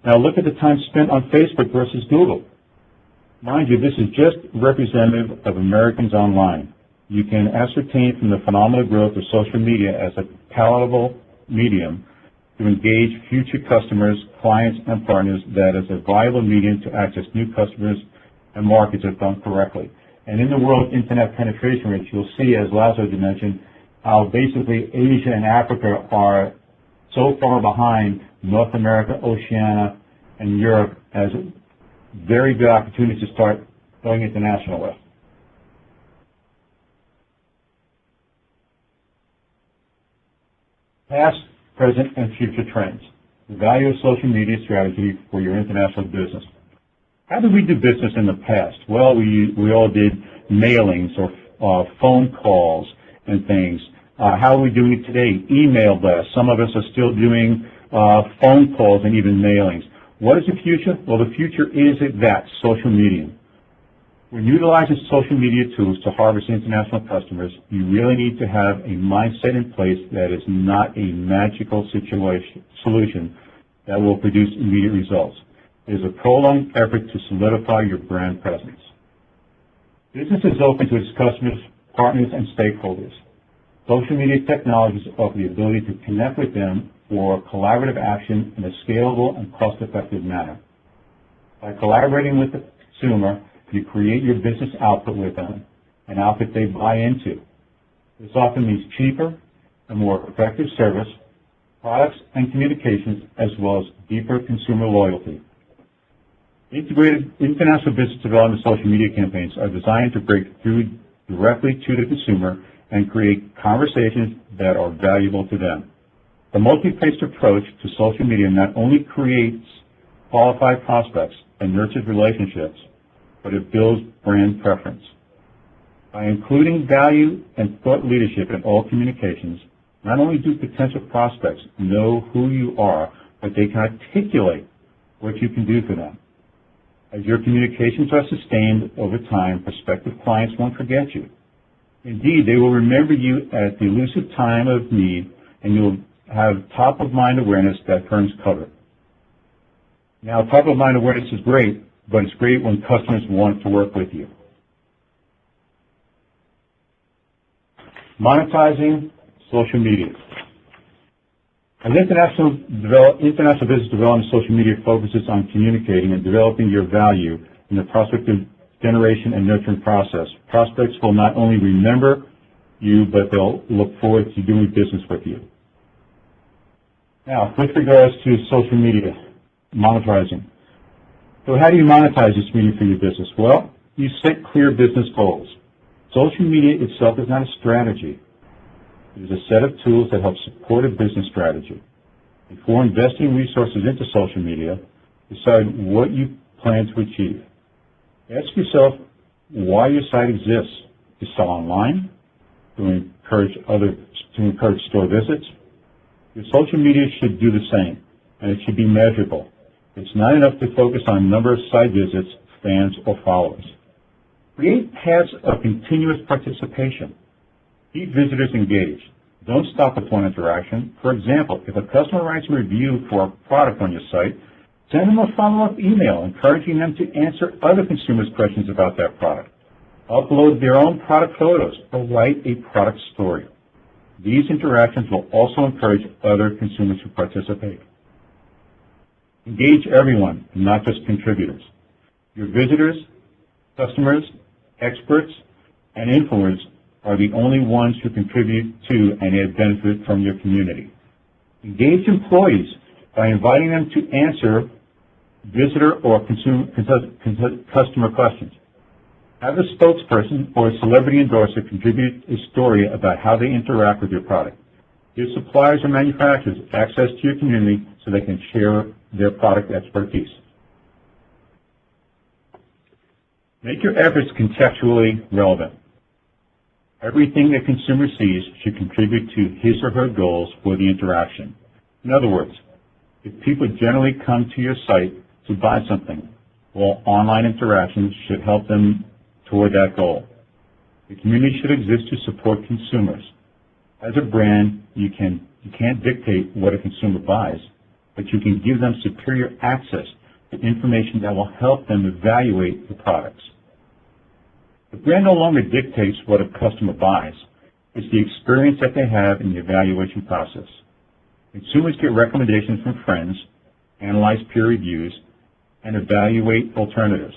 Now look at the time spent on Facebook versus Google. Mind you, this is just representative of Americans online. You can ascertain from the phenomenal growth of social media as a palatable medium to engage future customers, clients, and partners that is a viable medium to access new customers and markets if done correctly. And in the world internet penetration rates, you'll see, as Lazo mentioned, how basically Asia and Africa are so far behind North America, Oceania, and Europe as very good opportunities to start going international with. Past, present, and future trends. The value of social media strategy for your international business. How did we do business in the past? Well, we all did mailings or phone calls and things. How are we doing it today? Email blasts. Some of us are still doing phone calls and even mailings. What is the future? Well, the future is that, social media. When utilizing social media tools to harvest international customers, you really need to have a mindset in place that is not a magical solution that will produce immediate results. It is a prolonged effort to solidify your brand presence. Business is open to its customers, partners, and stakeholders. Social media technologies offer the ability to connect with them for collaborative action in a scalable and cost-effective manner. By collaborating with the consumer, you create your business output with them, an output they buy into. This often means cheaper and more effective service, products and communications, as well as deeper consumer loyalty. Integrated international business development social media campaigns are designed to break through directly to the consumer and create conversations that are valuable to them. The multi-faced approach to social media not only creates qualified prospects and nurtures relationships, but it builds brand preference. By including value and thought leadership in all communications, not only do potential prospects know who you are, but they can articulate what you can do for them. As your communications are sustained over time, prospective clients won't forget you. Indeed, they will remember you at the elusive time of need, and you'll have top-of-mind awareness that firms cover. Now, top-of-mind awareness is great, but it's great when customers want to work with you. Monetizing social media. As international business development, social media focuses on communicating and developing your value in the prospective generation and nurturing process. Prospects will not only remember you, but they'll look forward to doing business with you. Now, with regards to social media, monetizing. So how do you monetize this media for your business? Well, you set clear business goals. Social media itself is not a strategy. It is a set of tools that help support a business strategy. Before investing resources into social media, decide what you plan to achieve. Ask yourself why your site exists. To sell online, to encourage store visits. Your social media should do the same, and it should be measurable. It's not enough to focus on number of site visits, fans, or followers. Create paths of continuous participation. Keep visitors engaged. Don't stop with one interaction. For example, if a customer writes a review for a product on your site, send them a follow-up email encouraging them to answer other consumers' questions about that product. Upload their own product photos or write a product story. These interactions will also encourage other consumers to participate. Engage everyone, not just contributors. Your visitors, customers, experts, and influencers are the only ones who contribute to and add benefit from your community. Engage employees by inviting them to answer visitor or customer questions. Have a spokesperson or a celebrity endorser contribute a story about how they interact with your product. Give suppliers or manufacturers access to your community so they can share their product expertise. Make your efforts contextually relevant. Everything the consumer sees should contribute to his or her goals for the interaction. In other words, if people generally come to your site to buy something, well, online interactions should help them toward that goal. The community should exist to support consumers. As a brand, you can't dictate what a consumer buys, but you can give them superior access to information that will help them evaluate the products. The brand no longer dictates what a customer buys. It's the experience that they have in the evaluation process. Consumers get recommendations from friends, analyze peer reviews, and evaluate alternatives.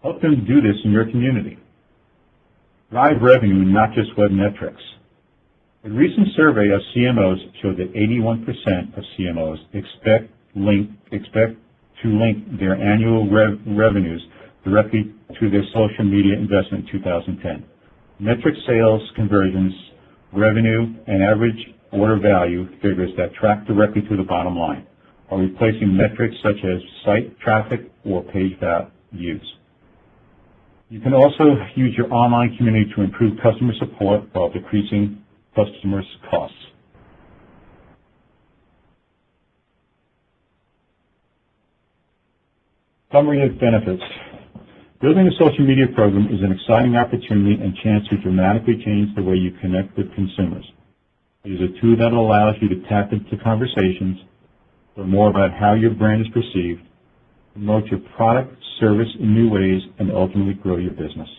Help them do this in your community. Drive revenue, not just web metrics. A recent survey of CMOs showed that 81% of CMOs expect to link their annual revenues directly to their social media investment in 2010. Metric sales, conversions, revenue, and average order value figures that track directly to the bottom line are replacing metrics such as site traffic or page views. You can also use your online community to improve customer support while decreasing customers' costs. Summary of benefits. Building a social media program is an exciting opportunity and chance to dramatically change the way you connect with consumers. It is a tool that allows you to tap into conversations, learn more about how your brand is perceived, promote your product, service in new ways, and ultimately grow your business.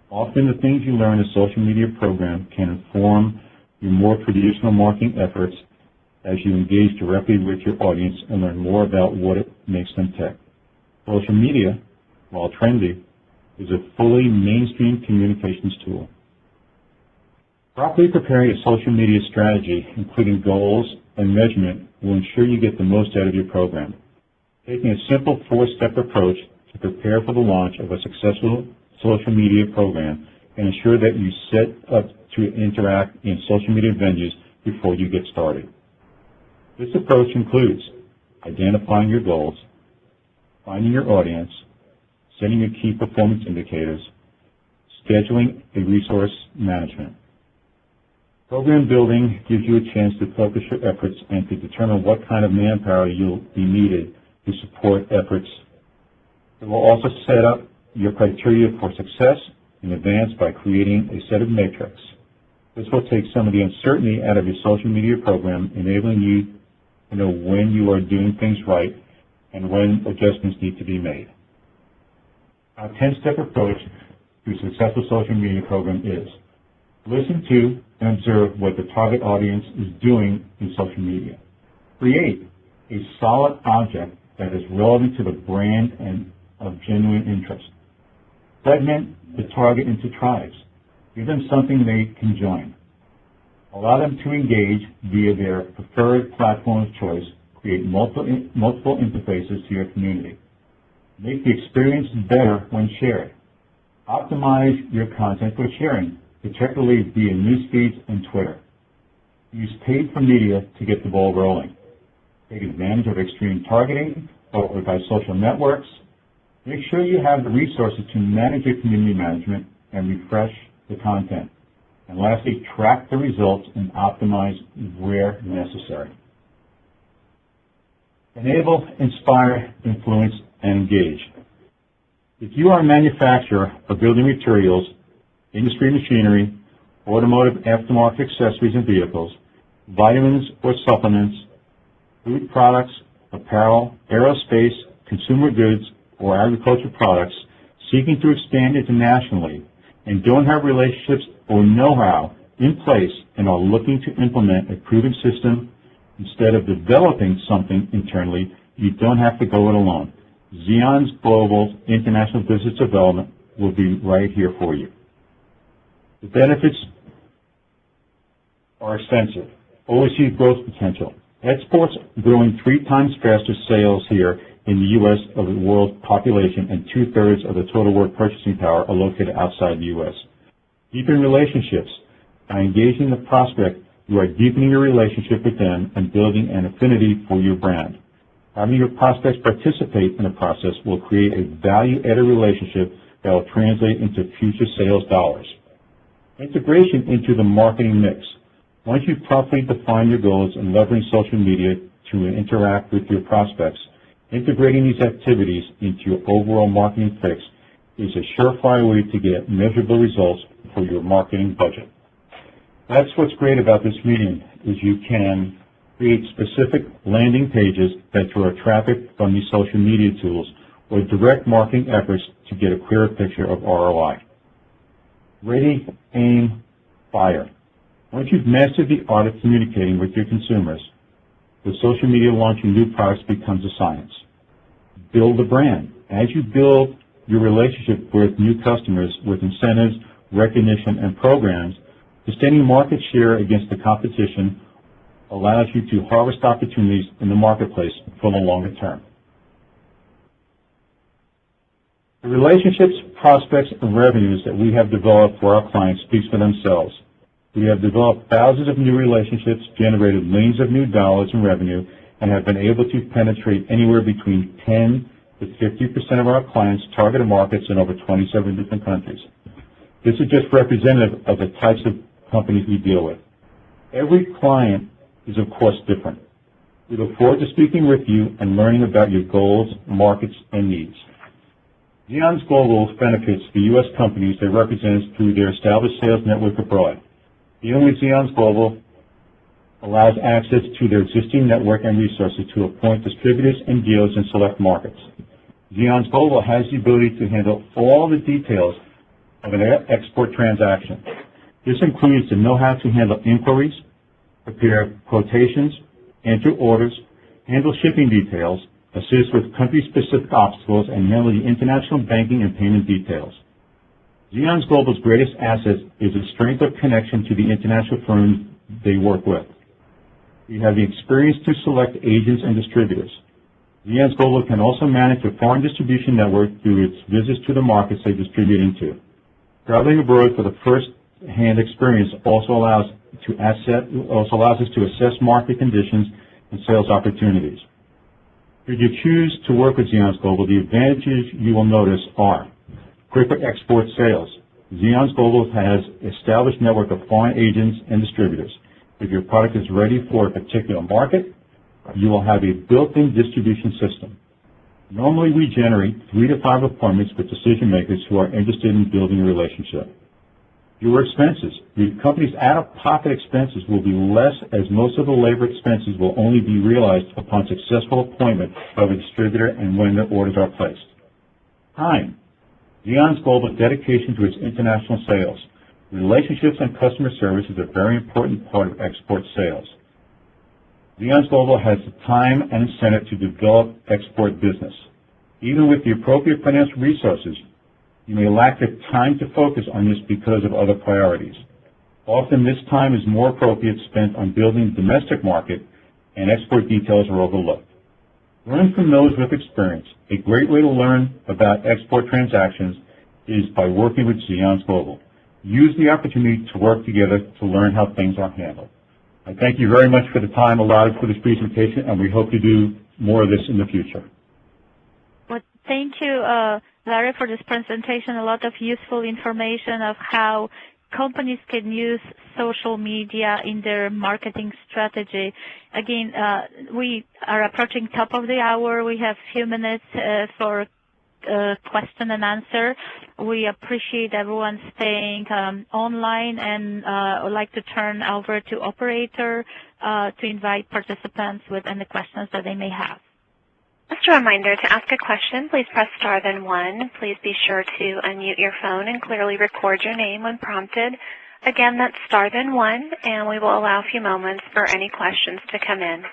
Often the things you learn in a social media program can inform your more traditional marketing efforts as you engage directly with your audience and learn more about what it makes them tick. Social media, while trendy, is a fully mainstream communications tool. Properly preparing a social media strategy, including goals and measurement, will ensure you get the most out of your program. Taking a simple four-step approach to prepare for the launch of a successful social media program and ensure that you set up to interact in social media venues before you get started. This approach includes identifying your goals, finding your audience, setting your key performance indicators, scheduling a resource management. Program building gives you a chance to focus your efforts and to determine what kind of manpower you'll be needed to support efforts. It will also set up your criteria for success in advance by creating a set of metrics. This will take some of the uncertainty out of your social media program, enabling you to know when you are doing things right and when adjustments need to be made. Our 10-step approach to a successful social media program is: listen to and observe what the target audience is doing in social media. Create a solid object that is relevant to the brand and of genuine interest. Segment the target into tribes. Give them something they can join. Allow them to engage via their preferred platform of choice. Create multiple interfaces to your community. Make the experience better when shared. Optimize your content for sharing, particularly via news feeds and Twitter. Use paid for media to get the ball rolling. Take advantage of extreme targeting offered by social networks. Make sure you have the resources to manage your community management and refresh the content. And lastly, track the results and optimize where necessary. Enable, inspire, influence, and engage. If you are a manufacturer of building materials, industry machinery, automotive aftermarket accessories and vehicles, vitamins or supplements, food products, apparel, aerospace, consumer goods, or agricultural products seeking to expand internationally and don't have relationships or know-how in place and are looking to implement a proven system instead of developing something internally, you don't have to go it alone. Xeons Global's International Business Development will be right here for you. The benefits are extensive. Overseas growth potential. Exports growing 3 times faster sales here in the U.S. of the world's population, and 2/3 of the total world purchasing power are located outside the U.S. Deepen relationships. By engaging the prospect, you are deepening your relationship with them and building an affinity for your brand. Having your prospects participate in the process will create a value-added relationship that will translate into future sales dollars. Integration into the marketing mix. Once you properly define your goals and leverage social media to interact with your prospects, integrating these activities into your overall marketing fix is a surefire way to get measurable results for your marketing budget. That's what's great about this meeting, is you can create specific landing pages that draw traffic from these social media tools or direct marketing efforts to get a clearer picture of ROI. Ready, aim, fire. Once you've mastered the art of communicating with your consumers, the social media launching new products becomes a science. Build a brand. As you build your relationship with new customers with incentives recognition, and programs, sustaining market share against the competition allows you to harvest opportunities in the marketplace for the longer term. The relationships, prospects, and revenues that we have developed for our clients speaks for themselves. We have developed thousands of new relationships, generated millions of new dollars in revenue, and have been able to penetrate anywhere between 10 to 50% of our clients' targeted markets in over 27 different countries. This is just representative of the types of companies we deal with. Every client is, of course, different. We look forward to speaking with you and learning about your goals, markets, and needs. Xeons Global benefits the U.S. companies they represent through their established sales network abroad. Dealing with Xeons Global allows access to their existing network and resources to appoint distributors and dealers in select markets. Xeons Global has the ability to handle all the details of an export transaction. This includes the know-how to handle inquiries, prepare quotations, enter orders, handle shipping details, assist with country-specific obstacles, and handle the international banking and payment details. Xeons Global's greatest asset is the strength of connection to the international firms they work with. We have the experience to select agents and distributors. Xeons Global can also manage a foreign distribution network through its visits to the markets they distribute into. Traveling abroad for the first-hand experience also allows us to assess market conditions and sales opportunities. Should you choose to work with Xeons Global, the advantages you will notice are quicker export sales. Xeons Global has established network of foreign agents and distributors. If your product is ready for a particular market, you will have a built-in distribution system. Normally, we generate 3 to 5 appointments with decision makers who are interested in building a relationship. Fewer expenses. The company's out-of-pocket expenses will be less, as most of the labor expenses will only be realized upon successful appointment of a distributor and when the orders are placed. Time. Xeons Global's dedication to its international sales. Relationships and customer service is a very important part of export sales. Xeons Global has the time and incentive to develop export business. Even with the appropriate financial resources, you may lack the time to focus on this because of other priorities. Often this time is more appropriate spent on building the domestic market, and export details are overlooked. Learn from those with experience. A great way to learn about export transactions is by working with Xeons Global. Use the opportunity to work together to learn how things are handled. I thank you very much for the time allotted for this presentation, and we hope to do more of this in the future. Well, thank you, Larry, for this presentation. A lot of useful information of how companies can use social media in their marketing strategy. Again, we are approaching top of the hour. We have a few minutes for question and answer. We appreciate everyone staying online, and would like to turn over to operator to invite participants with any questions that they may have. Just a reminder, to ask a question, please press star then 1. Please be sure to unmute your phone and clearly record your name when prompted. Again, that's star then 1, and we will allow a few moments for any questions to come in.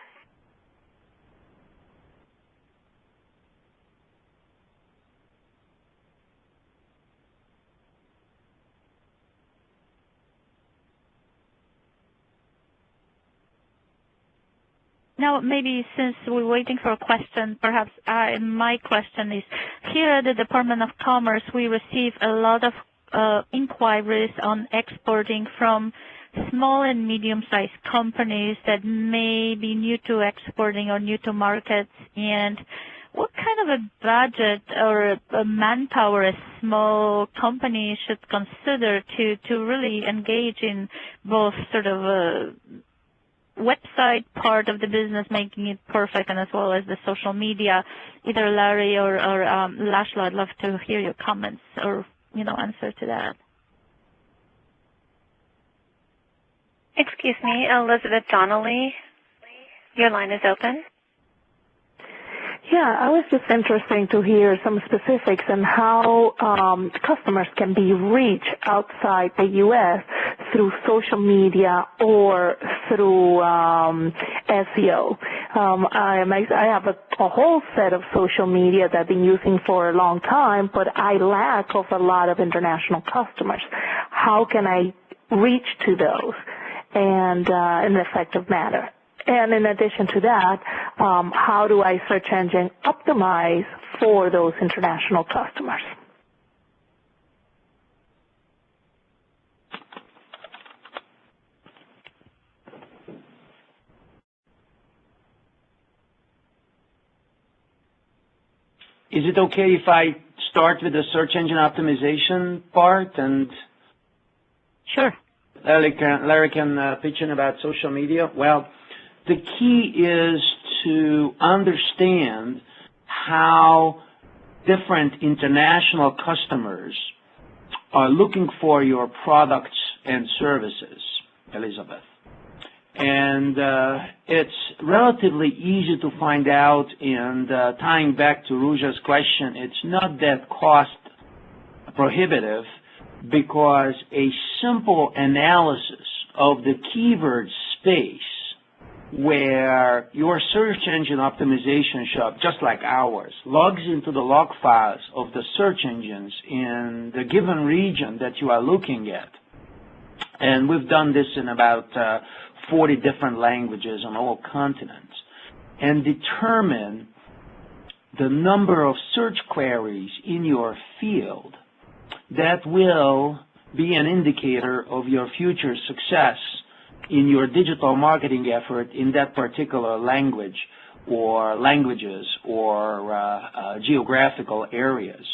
Now, maybe since we're waiting for a question, perhaps my question is, here at the Department of Commerce, we receive a lot of inquiries on exporting from small and medium-sized companies that may be new to exporting or new to markets. And what kind of a budget or a manpower a small company should consider to really engage in both sort of a website part of the business, making it perfect, and as well as the social media? Either Larry or Laszlo, I'd love to hear your comments or answer to that. Excuse me, Elizabeth Donnelly, your line is open. Yeah, I was just interested to hear some specifics on how customers can be reached outside the U.S. through social media or through SEO. I have a whole set of social media that I've been using for a long time, but I lack of a lot of international customers. How can I reach to those and in an effective manner? And in addition to that, how do I search engine optimize for those international customers? Is it okay if I start with the search engine optimization part and Sure. Larry can pitch in about social media? Well, the key is to understand how different international customers are looking for your products and services, Elizabeth. And it's relatively easy to find out, and tying back to Ruja's question, it's not that cost prohibitive because a simple analysis of the keyword space where your search engine optimization shop, just like ours, logs into the log files of the search engines in the given region that you are looking at. And we've done this in about 40 different languages on all continents, and determine the number of search queries in your field that will be an indicator of your future success in your digital marketing effort in that particular language or languages or geographical areas.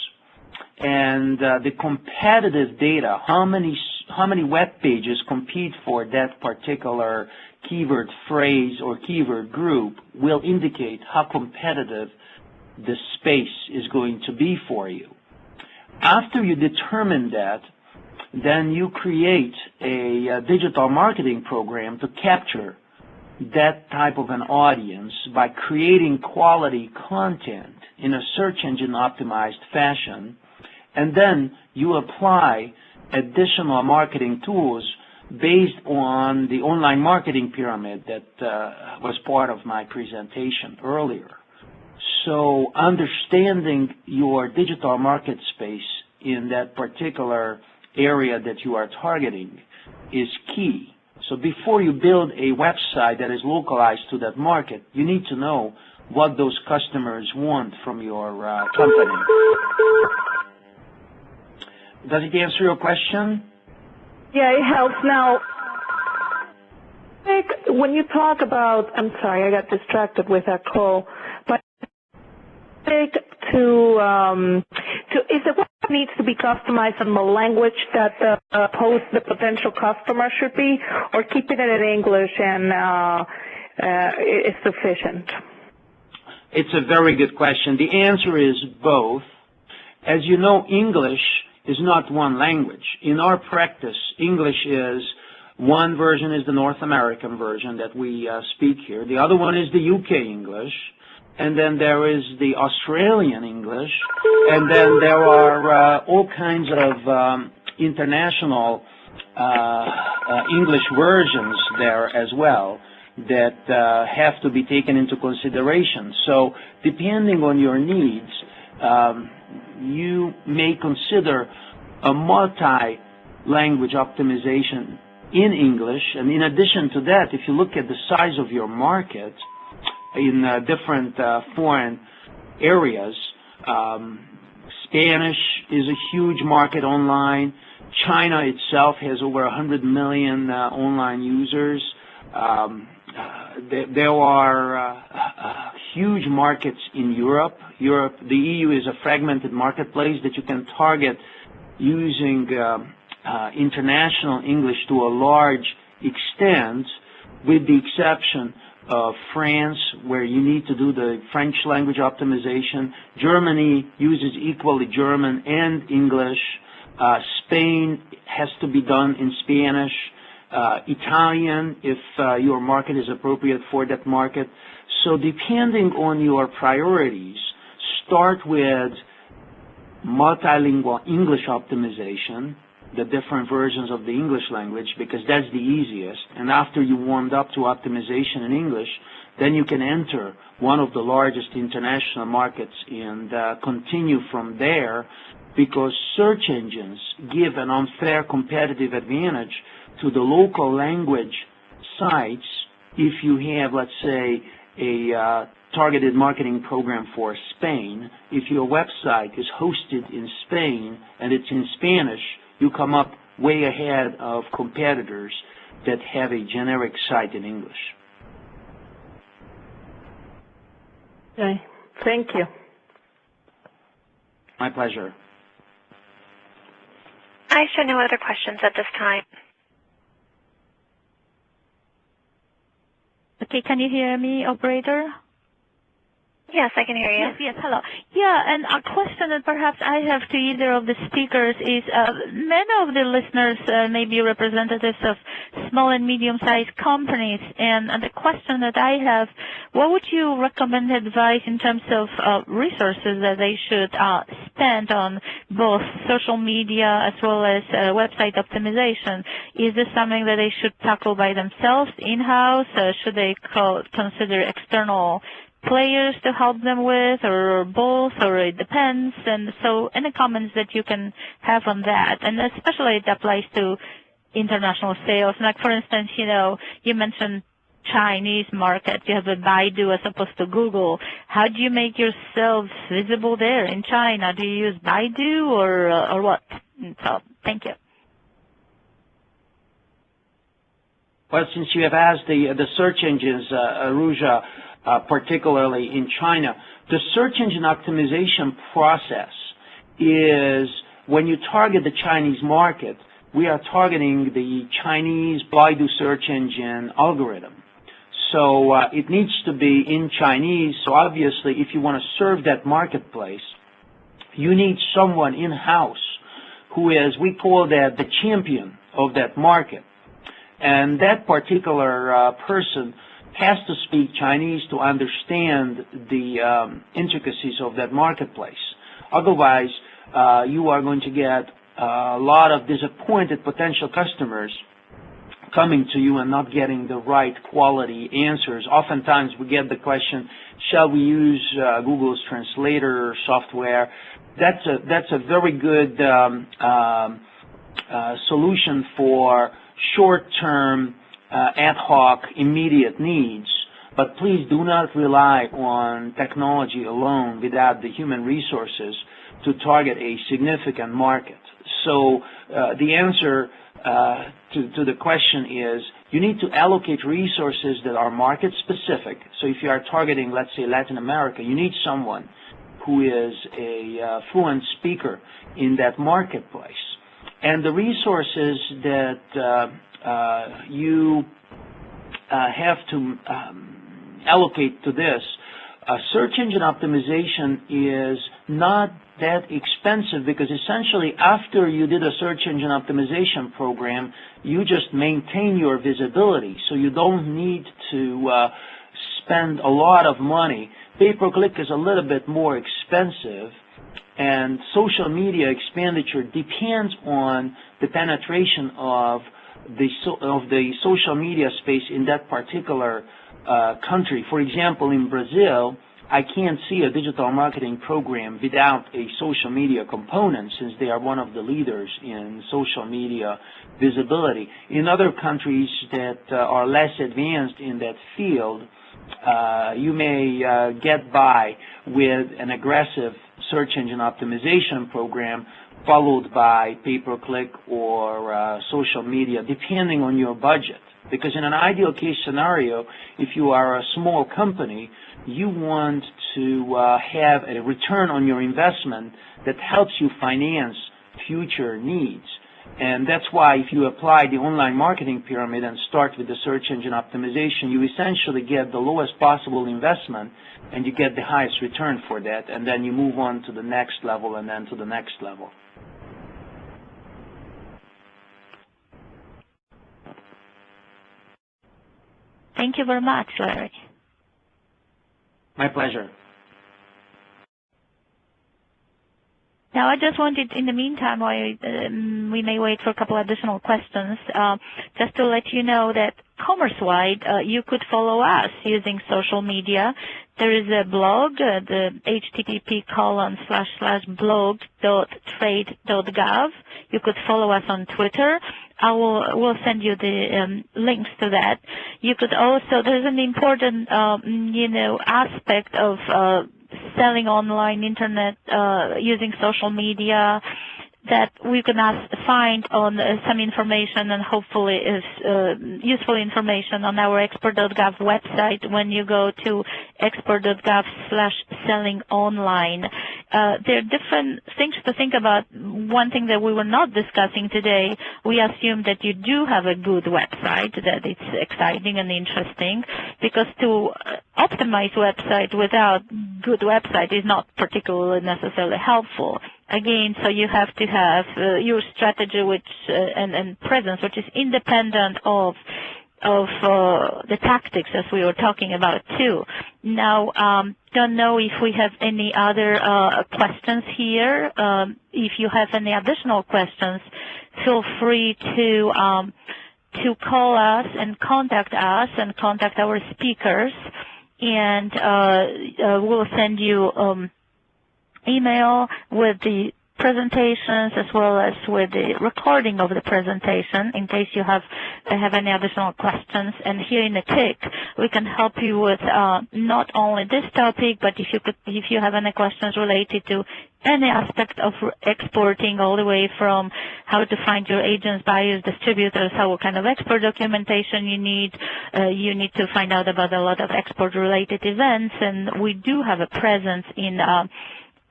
And the competitive data, how many web pages compete for that particular keyword phrase or keyword group will indicate how competitive the space is going to be for you. After you determine that, then you create a digital marketing program to capture that type of an audience by creating quality content in a search engine optimized fashion. And then you apply additional marketing tools based on the online marketing pyramid that was part of my presentation earlier. So understanding your digital market space in that particular area that you are targeting is key. So before you build a website that is localized to that market, you need to know what those customers want from your company. Does it answer your question? Yeah, it helps. Now, when you talk about, I'm sorry, I got distracted with that call, but is it what needs to be customized in the language that the potential customer should be, or keeping it in English and is sufficient? It's a very good question. The answer is both. As you know, English is not one language. In our practice, English is one version is the North American version that we speak here. The other one is the UK English. And then there is the Australian English. And then there are all kinds of international English versions there as well that have to be taken into consideration. So depending on your needs, you may consider a multi-language optimization in English. And in addition to that, if you look at the size of your market in different foreign areas, Spanish is a huge market online. China itself has over 100 million online users. There are huge markets in Europe. The EU is a fragmented marketplace that you can target using international English to a large extent, with the exception of France, where you need to do the French language optimization. Germany uses equally German and English. Spain has to be done in Spanish. Italian, if your market is appropriate for that market. So depending on your priorities, start with multilingual English optimization, the different versions of the English language because that's the easiest. And after you warmed up to optimization in English, then you can enter one of the largest international markets and continue from there, because search engines give an unfair competitive advantage to the local language sites if you have, let's say, a targeted marketing program for Spain. If your website is hosted in Spain and it's in Spanish, you come up way ahead of competitors that have a generic site in English. Okay, thank you. My pleasure. I show no other questions at this time. Okay, can you hear me, operator? Yes, I can hear you. Yes, hello. Yeah, and a question that perhaps I have to either of the speakers is, many of the listeners may be representatives of small and medium-sized companies, and the question that I have, what would you recommend advice in terms of resources that they should spend on both social media as well as website optimization? Is this something that they should tackle by themselves in-house? Should they consider external players to help them with, or both, or it depends? And so any comments that you can have on that, and especially it applies to international sales. Like, for instance, you mentioned Chinese market. You have a Baidu as opposed to Google. How do you make yourselves visible there in China? Do you use Baidu or what? So thank you. Well, since you have asked the search engines, Ruja, particularly in China, the search engine optimization process is, when you target the Chinese market, we are targeting the Chinese Baidu search engine algorithm. So it needs to be in Chinese. So obviously, if you want to serve that marketplace, you need someone in-house who is, we call that the champion of that market. And that particular person has to speak Chinese to understand the intricacies of that marketplace. Otherwise, you are going to get a lot of disappointed potential customers coming to you and not getting the right quality answers. Oftentimes we get the question, shall we use Google's translator software? That's a very good solution for short-term, ad hoc, immediate needs, but please do not rely on technology alone without the human resources to target a significant market. So the answer to the question is, you need to allocate resources that are market specific. So if you are targeting, let's say, Latin America, you need someone who is a fluent speaker in that marketplace. And the resources that you have to allocate to this, search engine optimization is not that expensive, because essentially after you did a search engine optimization program, you just maintain your visibility, so you don't need to spend a lot of money. Pay-per-click is a little bit more expensive, and social media expenditure depends on the penetration of the social media space in that particular country. For example, in Brazil, I can't see a digital marketing program without a social media component, since they are one of the leaders in social media visibility. In other countries that are less advanced in that field, you may get by with an aggressive search engine optimization program followed by pay-per-click or social media, depending on your budget. Because in an ideal case scenario, if you are a small company, you want to have a return on your investment that helps you finance future needs. And that's why if you apply the online marketing pyramid and start with the search engine optimization, you essentially get the lowest possible investment and you get the highest return for that. And then you move on to the next level and then to the next level. Thank you very much, Larry. My pleasure. Now, I just wanted, in the meantime, while we may wait for a couple additional questions, just to let you know that commerce-wide, you could follow us using social media. There is a blog, the http://blog.trade.gov. You could follow us on Twitter. We'll send you the links to that. You could also, there's an important, aspect of selling online, internet, using social media that we can find on some information and hopefully is useful information on our export.gov website when you go to export.gov/selling-online. There are different things to think about. One thing that we were not discussing today, we assume that you do have a good website, that it's exciting and interesting, because to optimize website without good website is not particularly necessarily helpful. Again, so you have to have your strategy and presence, which is independent of the tactics as we were talking about too. Now, don't know if we have any other questions here. If you have any additional questions, feel free to call us and contact our speakers, and we'll send you email with the presentations as well as with the recording of the presentation in case you have any additional questions. And here in the TIC, we can help you with not only this topic, but if you have any questions related to any aspect of exporting, all the way from how to find your agents, buyers, distributors, what kind of export documentation you need to find out about a lot of export-related events. And we do have a presence in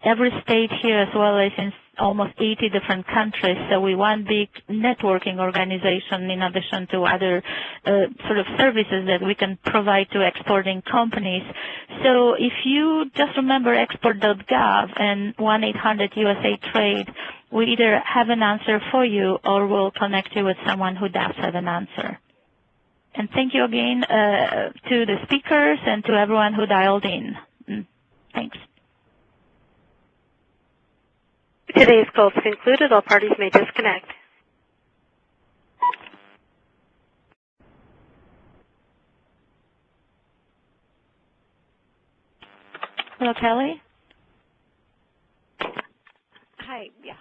every state here, as well as in almost 80 different countries. So we're one big networking organization in addition to other sort of services that we can provide to exporting companies. So if you just remember export.gov and 1-800-USA-TRADE, we either have an answer for you or we'll connect you with someone who does have an answer. And thank you again to the speakers and to everyone who dialed in. Thanks. Today's call is concluded. All parties may disconnect. Hello, Kelly? Hi. Yeah.